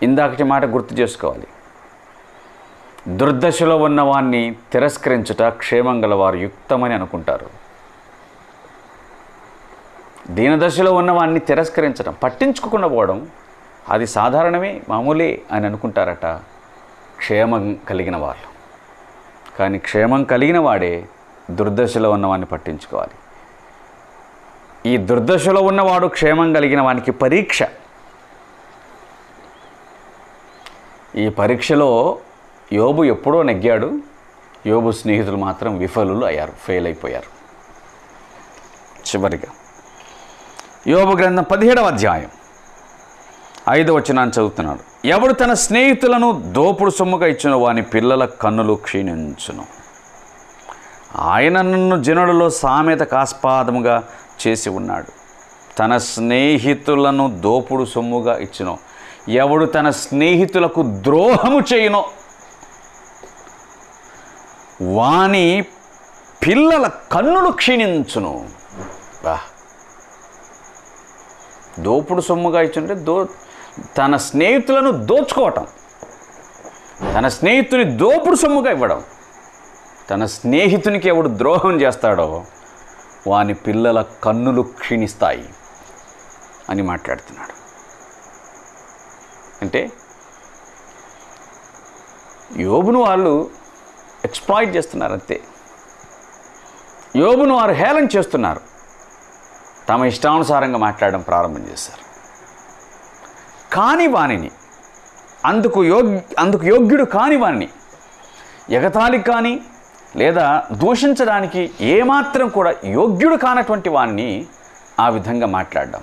Speaker 1: ఇందాకటి మాట గుర్తు చేసుకోవాలి. దుర్దశలో ఉన్నవాన్ని తిరస్కరించుట క్షేమం గలవారు యుక్తమని అనుకుంటారు. దీనదశలో ఉన్నవాన్ని తిరస్కరించడం, పట్టించుకోకుండా పోవడం అది సాధారణమే, మామూలే అని అనుకుంటారట క్షేమం కలిగిన వాళ్ళు. కానీ క్షేమం కలిగిన వాడే దుర్దశలో ఉన్నవాన్ని పట్టించుకోవాలి. ఈ దుర్దశలో ఉన్నవాడు క్షేమం కలిగిన వానికి పరీక్ష. ఈ పరీక్షలో యోబు ఎప్పుడో నెగ్గాడు, యోబు స్నేహితులు మాత్రం విఫలులు అయ్యారు, ఫెయిల్ అయిపోయారు. చివరిగా యోబు గ్రంథం 17వ అధ్యాయం 5వ వచనాన్ని చదువుతున్నాడు. ఎవడు తన స్నేహితులను దోపుడు సొమ్ముగా ఇచ్చిన వాని పిల్లల కన్నులు క్షీణించును. ఆయన నన్ను జనులలో సామెతకాస్పాదముగా చేసి ఉన్నాడు. తన స్నేహితులను దోపుడు సొమ్ముగా ఇచ్చును. ఎవడు తన స్నేహితులకు ద్రోహము చేయునో వాని పిల్లల కన్నులు క్షీణించును. దోపుడు సొమ్ముగా ఇచ్చుంటే తన స్నేహితులను దోచుకోవటం, తన స్నేహితుని దోపుడు సొమ్ముగా ఇవ్వడం. తన స్నేహితునికి ఎవడు ద్రోహం చేస్తాడో వాని పిల్లల కన్నులు క్షీణిస్తాయి అని మాట్లాడుతున్నాడు. అంటే యోబును వాళ్ళు ఎక్స్ప్లాయిట్ చేస్తున్నారు అంతే. యోబును వారు హేళన చేస్తున్నారు. తమ ఇష్టానుసారంగా మాట్లాడడం ప్రారంభం చేశారు. కాని వానిని, అందుకు యోగ్యుడు కాని వానిని ఎగతాళి కానీ లేదా దూషించడానికి ఏమాత్రం కూడా యోగ్యుడు కానటువంటి వాణ్ణి ఆ విధంగా మాట్లాడడం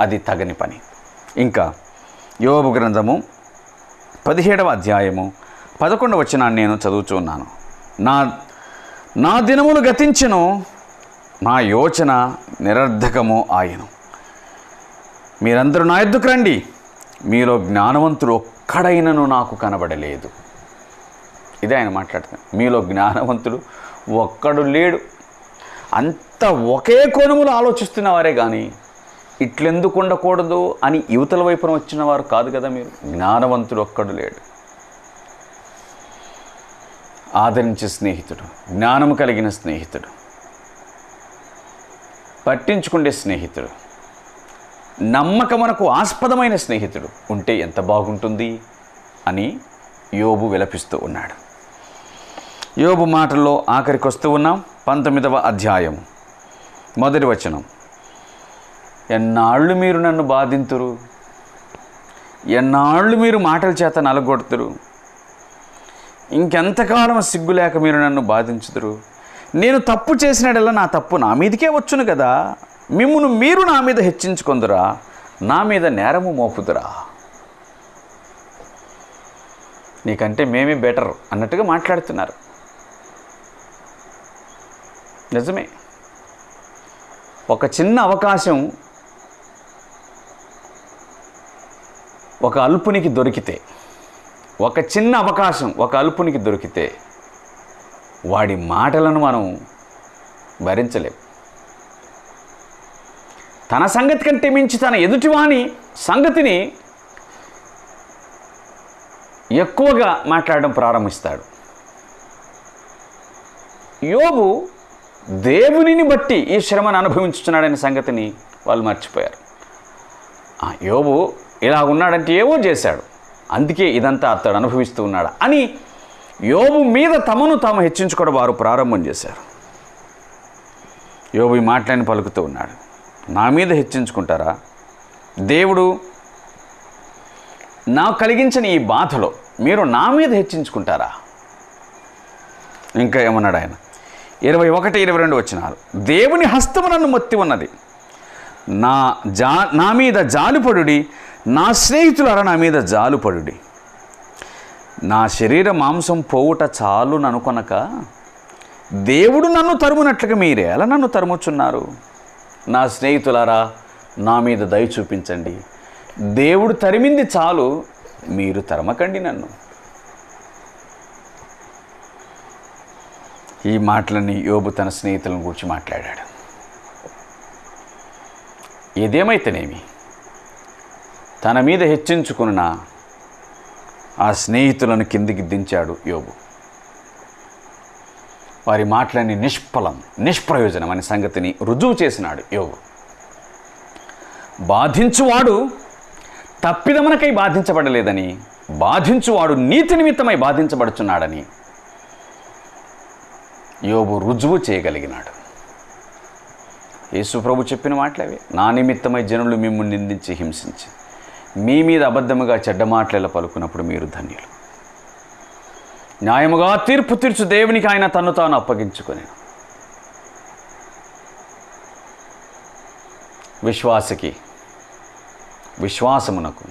Speaker 1: అది తగని పని. ఇంకా యోబు గ్రంథము 17వ అధ్యాయము 11వ వచనాన్ని నేను చదువుచున్నాను. నా దినములు గతించెను, నా యోచన నిరర్ధకము ఆయను. మీరందరూ నా ఎద్దుకు రండి, మీలో జ్ఞానవంతుడు ఒక్కడైనను నాకు కనబడలేదు. ఇదే ఆయన మాట్లాడుతున్నాడు. మీలో జ్ఞానవంతుడు ఒక్కడు లేడు. అంత ఒకే కోణములో ఆలోచిస్తున్నవారే కానీ ఇట్లెందుకు ఉండకూడదు అని యువతల వైపున వచ్చిన వారు కాదు కదా మీరు. జ్ఞానవంతుడు ఒక్కడు లేడు. ఆదరించే స్నేహితుడు, జ్ఞానము కలిగిన స్నేహితుడు, పట్టించుకునే స్నేహితుడు, నమ్మకమునకు ఆస్పదమైన స్నేహితుడు ఉంటే ఎంత బాగుంటుంది అని యోబు విలపిస్తూ ఉన్నాడు. యోబు మాటల్లో ఆఖరికి వస్తూ ఉన్నాం. 19వ అధ్యాయం 1వ వచనం. ఎన్నాళ్ళు మీరు నన్ను బాధింతురు, ఎన్నాళ్ళు మీరు మాటల చేత నలగొడుతురు, ఇంకెంతకాలం సిగ్గులేక మీరు నన్ను బాధించుదురు. నేను తప్పు చేసినడల్లా నా తప్పు నా మీదకే వచ్చును కదా. మిమ్మును మీరు నా మీద హెచ్చించుకొందురా, నా మీద నేరము మోపుదురా. నీకంటే మేమే బెటర్ అన్నట్టుగా మాట్లాడుతున్నారు. నిజమే. ఒక చిన్న అవకాశం ఒక అల్పునికి దొరికితే, ఒక చిన్న అవకాశం ఒక అల్పునికి దొరికితే వాడి మాటలను మనం భరించలేం. తన సంగతి కంటే మించి తన ఎదుటివాని సంగతిని ఎక్కువగా మాట్లాడడం ప్రారంభిస్తాడు. యోబు దేవునిని బట్టి ఈ శ్రమను అనుభవించుతున్నాడనే సంగతిని వాళ్ళు మర్చిపోయారు. యోబు ఇలా ఉన్నాడంటే ఏవో చేశాడు, అందుకే ఇదంతా అతడు అనుభవిస్తూ ఉన్నాడు అని యోబు మీద తమను తాము హెచ్చించుకోవడం వారు ప్రారంభం చేశారు. యోబు ఈ మాటలని పలుకుతూ ఉన్నాడు. నా మీద హెచ్చించుకుంటారా? దేవుడు నాకు కలిగించిన ఈ బాధలో మీరు నా మీద హెచ్చించుకుంటారా? ఇంకా ఏమన్నాడు ఆయన? 21-22 వచనాలు. దేవుని హస్తము నన్ను మొత్తి ఉన్నది, నా మీద జాలుపడుడి, నా స్నేహితులారా నా మీద జాలుపడుడి. నా శరీర మాంసం పోవుట చాలు ననుకొనక దేవుడు నన్ను తరుమునట్లుగా మీరే అలా నన్ను తరుముచున్నారు. నా స్నేహితులారా నా మీద దయ చూపించండి. దేవుడు తరిమింది చాలు, మీరు తరమకండి నన్ను. ఈ మాటలని యోబు తన స్నేహితులను గురించి మాట్లాడాడు. ఏదేమైతేనేమి తన మీద హెచ్చించుకున్న ఆ స్నేహితులను కిందికి దించాడు యోబు. వారి మాటలని నిష్ప్రయోజనం అనే సంగతిని రుజువు చేసినాడు యోబు. బాధించువాడు తప్పిదమునకై బాధించబడలేదని, బాధించువాడు నీతి నిమిత్తమై బాధించబడుచున్నాడని యోబు రుజువు చేయగలిగినాడు. యేసు ప్రభు చెప్పిన మాటలవే, నా నిమిత్తమై జనులు మిమ్మల్ని నిందించి హింసించి మీ మీద అబద్ధముగా చెడ్డ మాటలు పలుకున్నప్పుడు మీరు ధన్యులు. న్యాయముగా తీర్పు తీర్చు దేవునికి ఆయన తన్ను తాను అప్పగించుకొని. విశ్వాసమునకు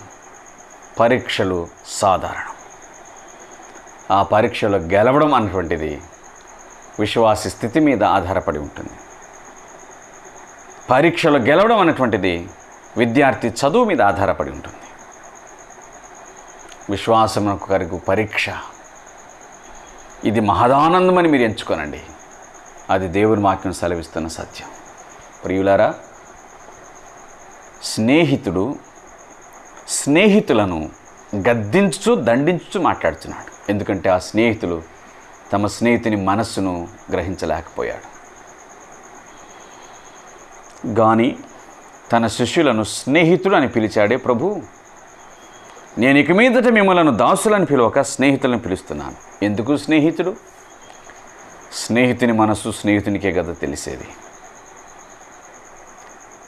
Speaker 1: పరీక్షలు సాధారణం. ఆ పరీక్షలో గెలవడం అన్నటువంటిది విశ్వాసి స్థితి మీద ఆధారపడి ఉంటుంది. పరీక్షలో గెలవడం అనేటువంటిది విద్యార్థి చదువు మీద ఆధారపడి ఉంటుంది. విశ్వాసమునకు కరుగు పరీక్ష, ఇది మహదానందమని మీరు ఎంచుకోనండి. అది దేవుని వాక్యం సెలవిస్తున్న సత్యం. ప్రియులారా, స్నేహితులను గద్దించు దండించు మాట్లాడుతున్నాడు. ఎందుకంటే ఆ స్నేహితులు తమ స్నేహితుని మనస్సును గ్రహించలేకపోయాడు. కానీ తన శిష్యులను స్నేహితుడు అని పిలిచాడే ప్రభు. నేను ఇక మీదట మిమ్మలను దాసులని పిలవక స్నేహితులను పిలుస్తున్నాను. ఎందుకు స్నేహితుడు? స్నేహితుని మనస్సు స్నేహితునికే కదా తెలిసేది.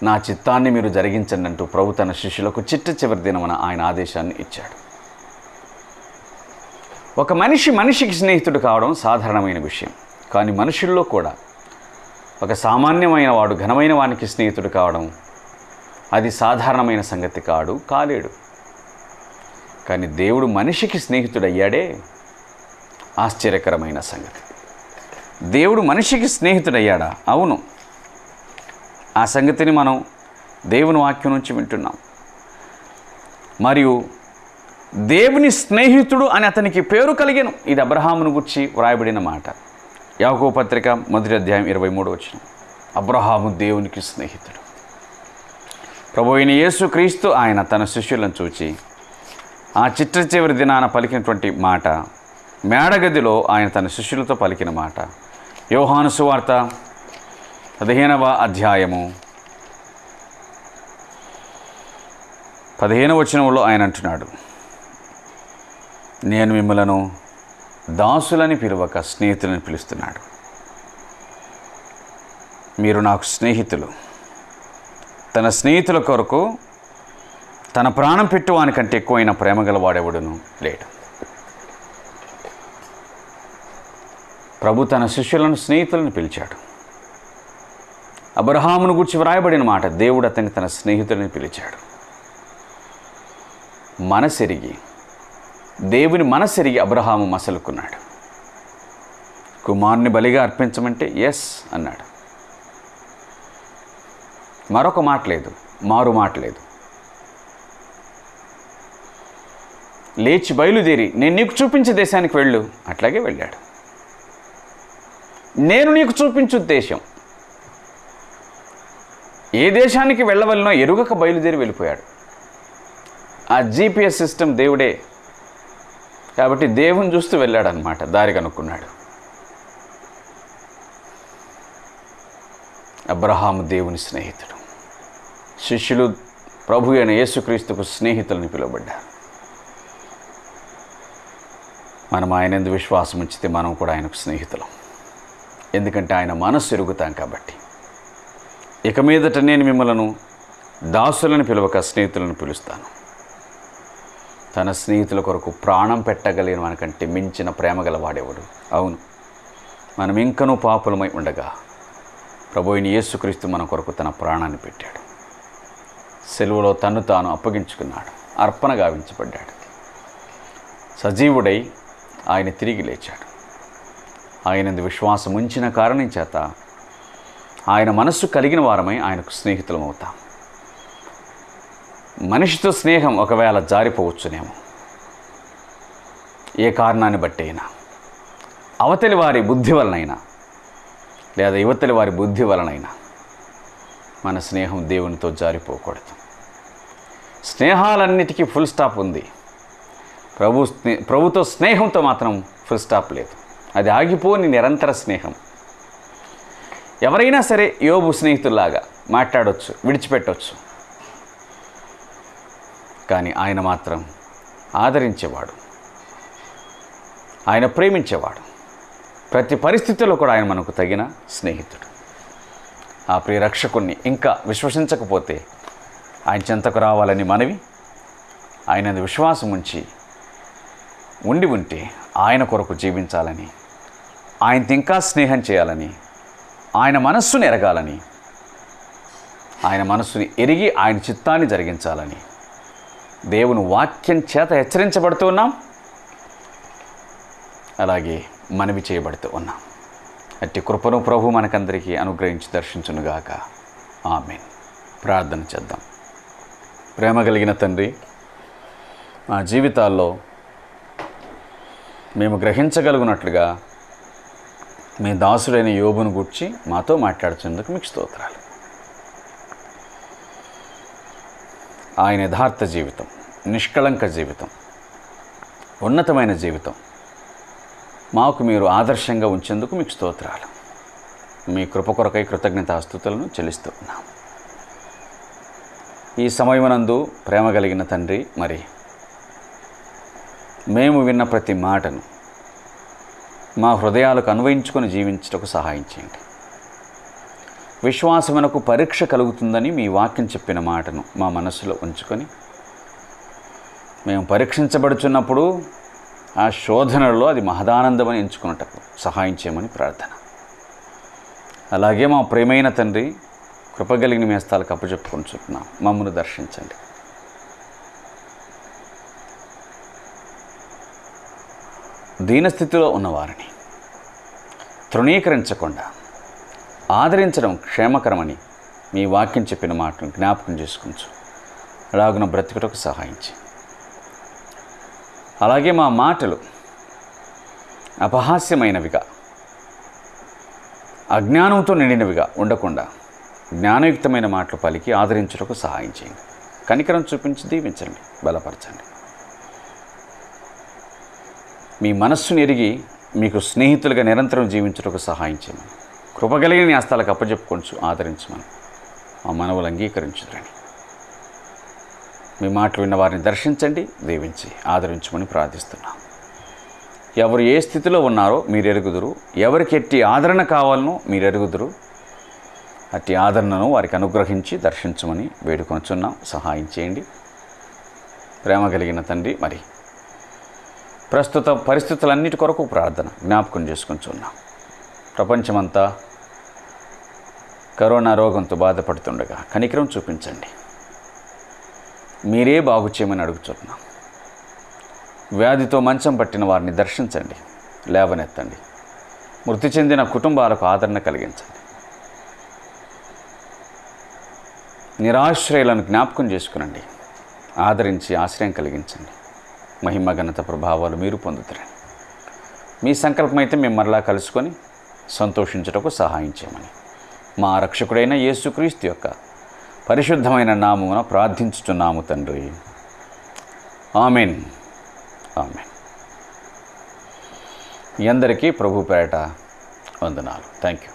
Speaker 1: నా చిత్తాన్ని మీరు జరిగించండి అంటూ ప్రభు తన శిష్యులకు చివరి దినమున ఆయన ఆదేశాన్ని ఇచ్చాడు. ఒక మనిషికి స్నేహితుడు కావడం సాధారణమైన విషయం. కానీ మనుషుల్లో కూడా ఒక సామాన్యమైన వాడు ఘనమైన వానికి స్నేహితుడు కావడం అది సాధారణమైన సంగతి కాలేడు. కానీ దేవుడు మనిషికి స్నేహితుడయ్యాడే ఆశ్చర్యకరమైన సంగతి. దేవుడు మనిషికి స్నేహితుడయ్యాడా? అవును. ఆ సంగతిని మనం దేవుని వాక్యం నుంచి వింటున్నాం. మరియు దేవుని స్నేహితుడు అని అతనికి పేరు కలిగెను. ఇది అబ్రహామును గురించి వ్రాయబడిన మాట. యాకోబు పత్రిక 1:23 అబ్రహాము దేవునికి స్నేహితుడు. ప్రభు అయిన యేసుక్రీస్తు ఆయన తన శిష్యులను చూచి ఆ చివరి దినాన పలికినటువంటి మాట, మేడగదిలో ఆయన తన శిష్యులతో పలికిన మాట. యోహాను సువార్త 15వ అధ్యాయము 15వ వచనంలో ఆయన అంటున్నాడు, నేను మిమ్మలను దాసులని పిలవక స్నేహితులని పిలుస్తున్నాడు. మీరు నాకు స్నేహితులు. తన స్నేహితుల కొరకు తన ప్రాణం పెట్టువానికంటే ఎక్కువైన ప్రేమ గలవాడెవడును లేడు. ప్రభు తన శిష్యులను స్నేహితులను పిలిచాడు. అబ్రహామును గురించి వ్రాయబడిన మాట, దేవుడు అతన్ని తన స్నేహితులని పిలిచాడు. దేవుని మనసెరిగి అబ్రహాము మసలుకున్నాడు. కుమారుని బలిగా అర్పించమంటే ఎస్ అన్నాడు. మరొక మాట లేదు, మారు మాట లేదు. లేచి బయలుదేరి నేను నీకు చూపించే దేశానికి వెళ్ళు, అట్లాగే వెళ్ళాడు. నేను నీకు చూపించు దేశం, ఏ దేశానికి వెళ్ళవలనో ఎరుగక బయలుదేరి వెళ్ళిపోయాడు. ఆ GPS సిస్టమ్ దేవుడే కాబట్టి దేవుని చూస్తూ వెళ్ళాడనమాట, దారి కనుక్కున్నాడు. అబ్రహాము దేవుని స్నేహితుడు. శిష్యులు ప్రభు అయిన యేసుక్రీస్తుకు స్నేహితులని పిలువబడ్డారు. మనం ఆయన యందు విశ్వాసం ఉంచితే మనం కూడా ఆయనకు స్నేహితులం. ఎందుకంటే ఆయన మనస్సు ఎరుగుతాం కాబట్టి. ఇక మీదట నేను మిమ్మలను దాసులను పిలవక స్నేహితులను పిలుస్తాను. తన స్నేహితుల కొరకు ప్రాణం పెట్టగలిగిన మనకంటే మించిన ప్రేమ గలవాడేవాడు. అవును, మనం ఇంకనూ పాపులమై ఉండగా ప్రభు అయిన యేసుక్రీస్తు మన కొరకు తన ప్రాణాన్ని పెట్టాడు. సెలువులో తన్ను తాను అప్పగించుకున్నాడు, అర్పణ గావించబడ్డాడు. సజీవుడై ఆయన తిరిగి లేచాడు. ఆయనందు విశ్వాసం ఉంచిన కారణం చేత ఆయన మనస్సు కలిగిన వారమై ఆయనకు స్నేహితులం అవుతాం. మనిషితో స్నేహం ఒకవేళ జారిపోవచ్చునేమో, ఏ కారణాన్ని బట్టి అయినా, అవతలి వారి బుద్ధి వలనైనా లేదా యువతలి వారి బుద్ధి వలనైనా మన స్నేహం దేవునితో జారిపోకూడదు. స్నేహాలన్నిటికీ ఫుల్ స్టాప్ ఉంది. ప్రభుతో స్నేహంతో మాత్రం ఫుల్ స్టాప్ లేదు. అది ఆగిపోని నిరంతర స్నేహం. ఎవరైనా సరే యోబు స్నేహితుల్లాగా మాట్లాడవచ్చు, విడిచిపెట్టవచ్చు. కానీ ఆయన మాత్రం ఆదరించేవాడు, ఆయన ప్రేమించేవాడు. ప్రతి పరిస్థితుల్లో కూడా ఆయన మనకు తగిన స్నేహితుడు. ఆ ప్రియ రక్షకుణ్ణి ఇంకా విశ్వసించకపోతే ఆయన చెంతకు రావాలని మనవి. ఆయన విశ్వాసం ఉండి ఉంటే ఆయన కొరకు జీవించాలని, ఆయనతో ఇంకా స్నేహం చేయాలని, ఆయన మనస్సును ఎరగాలని, ఆయన మనస్సుని ఎరిగి ఆయన చిత్తాన్ని జరిగించాలని దేవుని వాక్యం చేత హెచ్చరించబడుతూ ఉన్నాం, అలాగే మనవి చేయబడుతూ ఉన్నాం. అట్టి కృపను ప్రభు మనకందరికీ అనుగ్రహించి దర్శించునుగాక. ఆమేన్. ప్రార్థన చేద్దాం. ప్రేమ కలిగిన తండ్రి, మా జీవితాల్లో మేము గ్రహించగలుగునట్లుగా మీ దాసుడైన యోబును గూర్చి మాతో మాట్లాడుతున్నందుకు మీకు స్తోత్రాలు. ఆయన యథార్థ జీవితం, నిష్కళంక జీవితం, ఉన్నతమైన జీవితం మాకు మీరు ఆదర్శంగా ఉంచేందుకు మీకు స్తోత్రాలు. మీ కృప కొరకై కృతజ్ఞతాస్తుతులను చెల్లిస్తూ ఉన్నాం. ఈ సమయమునందు ప్రేమ కలిగిన తండ్రి, మరి మేము విన్న ప్రతి మాటను మా హృదయాలకు అన్వయించుకొని జీవించుటకు సహాయం చేయండి. విశ్వాసమునకు పరీక్ష కలుగుతుందని మీ వాక్యం చెప్పిన మాటను మా మనస్సులో ఉంచుకొని మేము పరీక్షించబడుచున్నప్పుడు ఆ శోధనలో అది మహదానందమని ఎంచుకున్నటకు సహాయం చేయమని ప్రార్థన. అలాగే మా ప్రేమైన తండ్రి, కృపగలిగిన మీ హస్తాలకు అప్పచెప్పుకుంటున్నాం. మమ్మల్ని దర్శించండి. దీనస్థితిలో ఉన్నవారిని తృణీకరించకుండా ఆదరించడం క్షేమకరమని మీ వాక్యం చెప్పిన మాటను జ్ఞాపకం చేసుకుంటూ అలాగున బ్రతుకుటకు సహాయించి, అలాగే మా మాటలు అపహాస్యమైనవిగా, అజ్ఞానంతో నిండినవిగా ఉండకుండా జ్ఞానయుక్తమైన మాటలు పలికి ఆదరించుటకు సహాయం చేయండి. కనికరం చూపించి దీవించండి, బలపరచండి. మీ మనస్సును ఎరిగి మీకు స్నేహితులుగా నిరంతరం జీవించుటకు సహాయం చేయమని, కృపగలిగిన నీ హస్తాలకు అప్పచెప్పుకొంచు ఆదరించమని ఆ మనవులు అంగీకరించుదని, మీ మాటలు విన్న వారిని దర్శించండి, దీవించి ఆదరించమని ప్రార్థిస్తున్నాం. ఎవరు ఏ స్థితిలో ఉన్నారో మీరు ఎరుగుదురు, ఎవరికి ఎట్టి ఆదరణ కావాలనో మీరు ఎరుగుదురు. అట్టి ఆదరణను వారికి అనుగ్రహించి దర్శించమని వేడుకొనుచున్నాం. సహాయం చేయండి. ప్రేమ కలిగిన తండ్రి, మరి ప్రస్తుత పరిస్థితులన్నిటి కొరకు ప్రార్థన జ్ఞాపకం చేసుకుంటున్నాం. ప్రపంచమంతా కరోనా రోగంతో బాధపడుతుండగా కనికరం చూపించండి. మీరే బాగు చేయమని అడుగుతున్నాం. వ్యాధితో మంచం పట్టిన వారిని దర్శించండి, లేవనెత్తండి. మృతి చెందిన కుటుంబాలకు ఆదరణ కలిగించండి. నిరాశ్రయులను జ్ఞాపకం చేసుకునండి, ఆదరించి ఆశ్రయం కలిగించండి. మహిమ ఘనత ప్రభావాలు మీరు పొందుతారని, మీ సంకల్పమైతే మేము మరలా కలుసుకొని సంతోషించుటకు సహాయం చేయమని మా రక్షకుడైన యేసుక్రీస్తు యొక్క పరిశుద్ధమైన నామమున ప్రార్థించుచున్నాము తండ్రి. ఆమెన్. ఆమెన్. మీ అందరికీ ప్రభు పేరట వందనాలు. Thank you.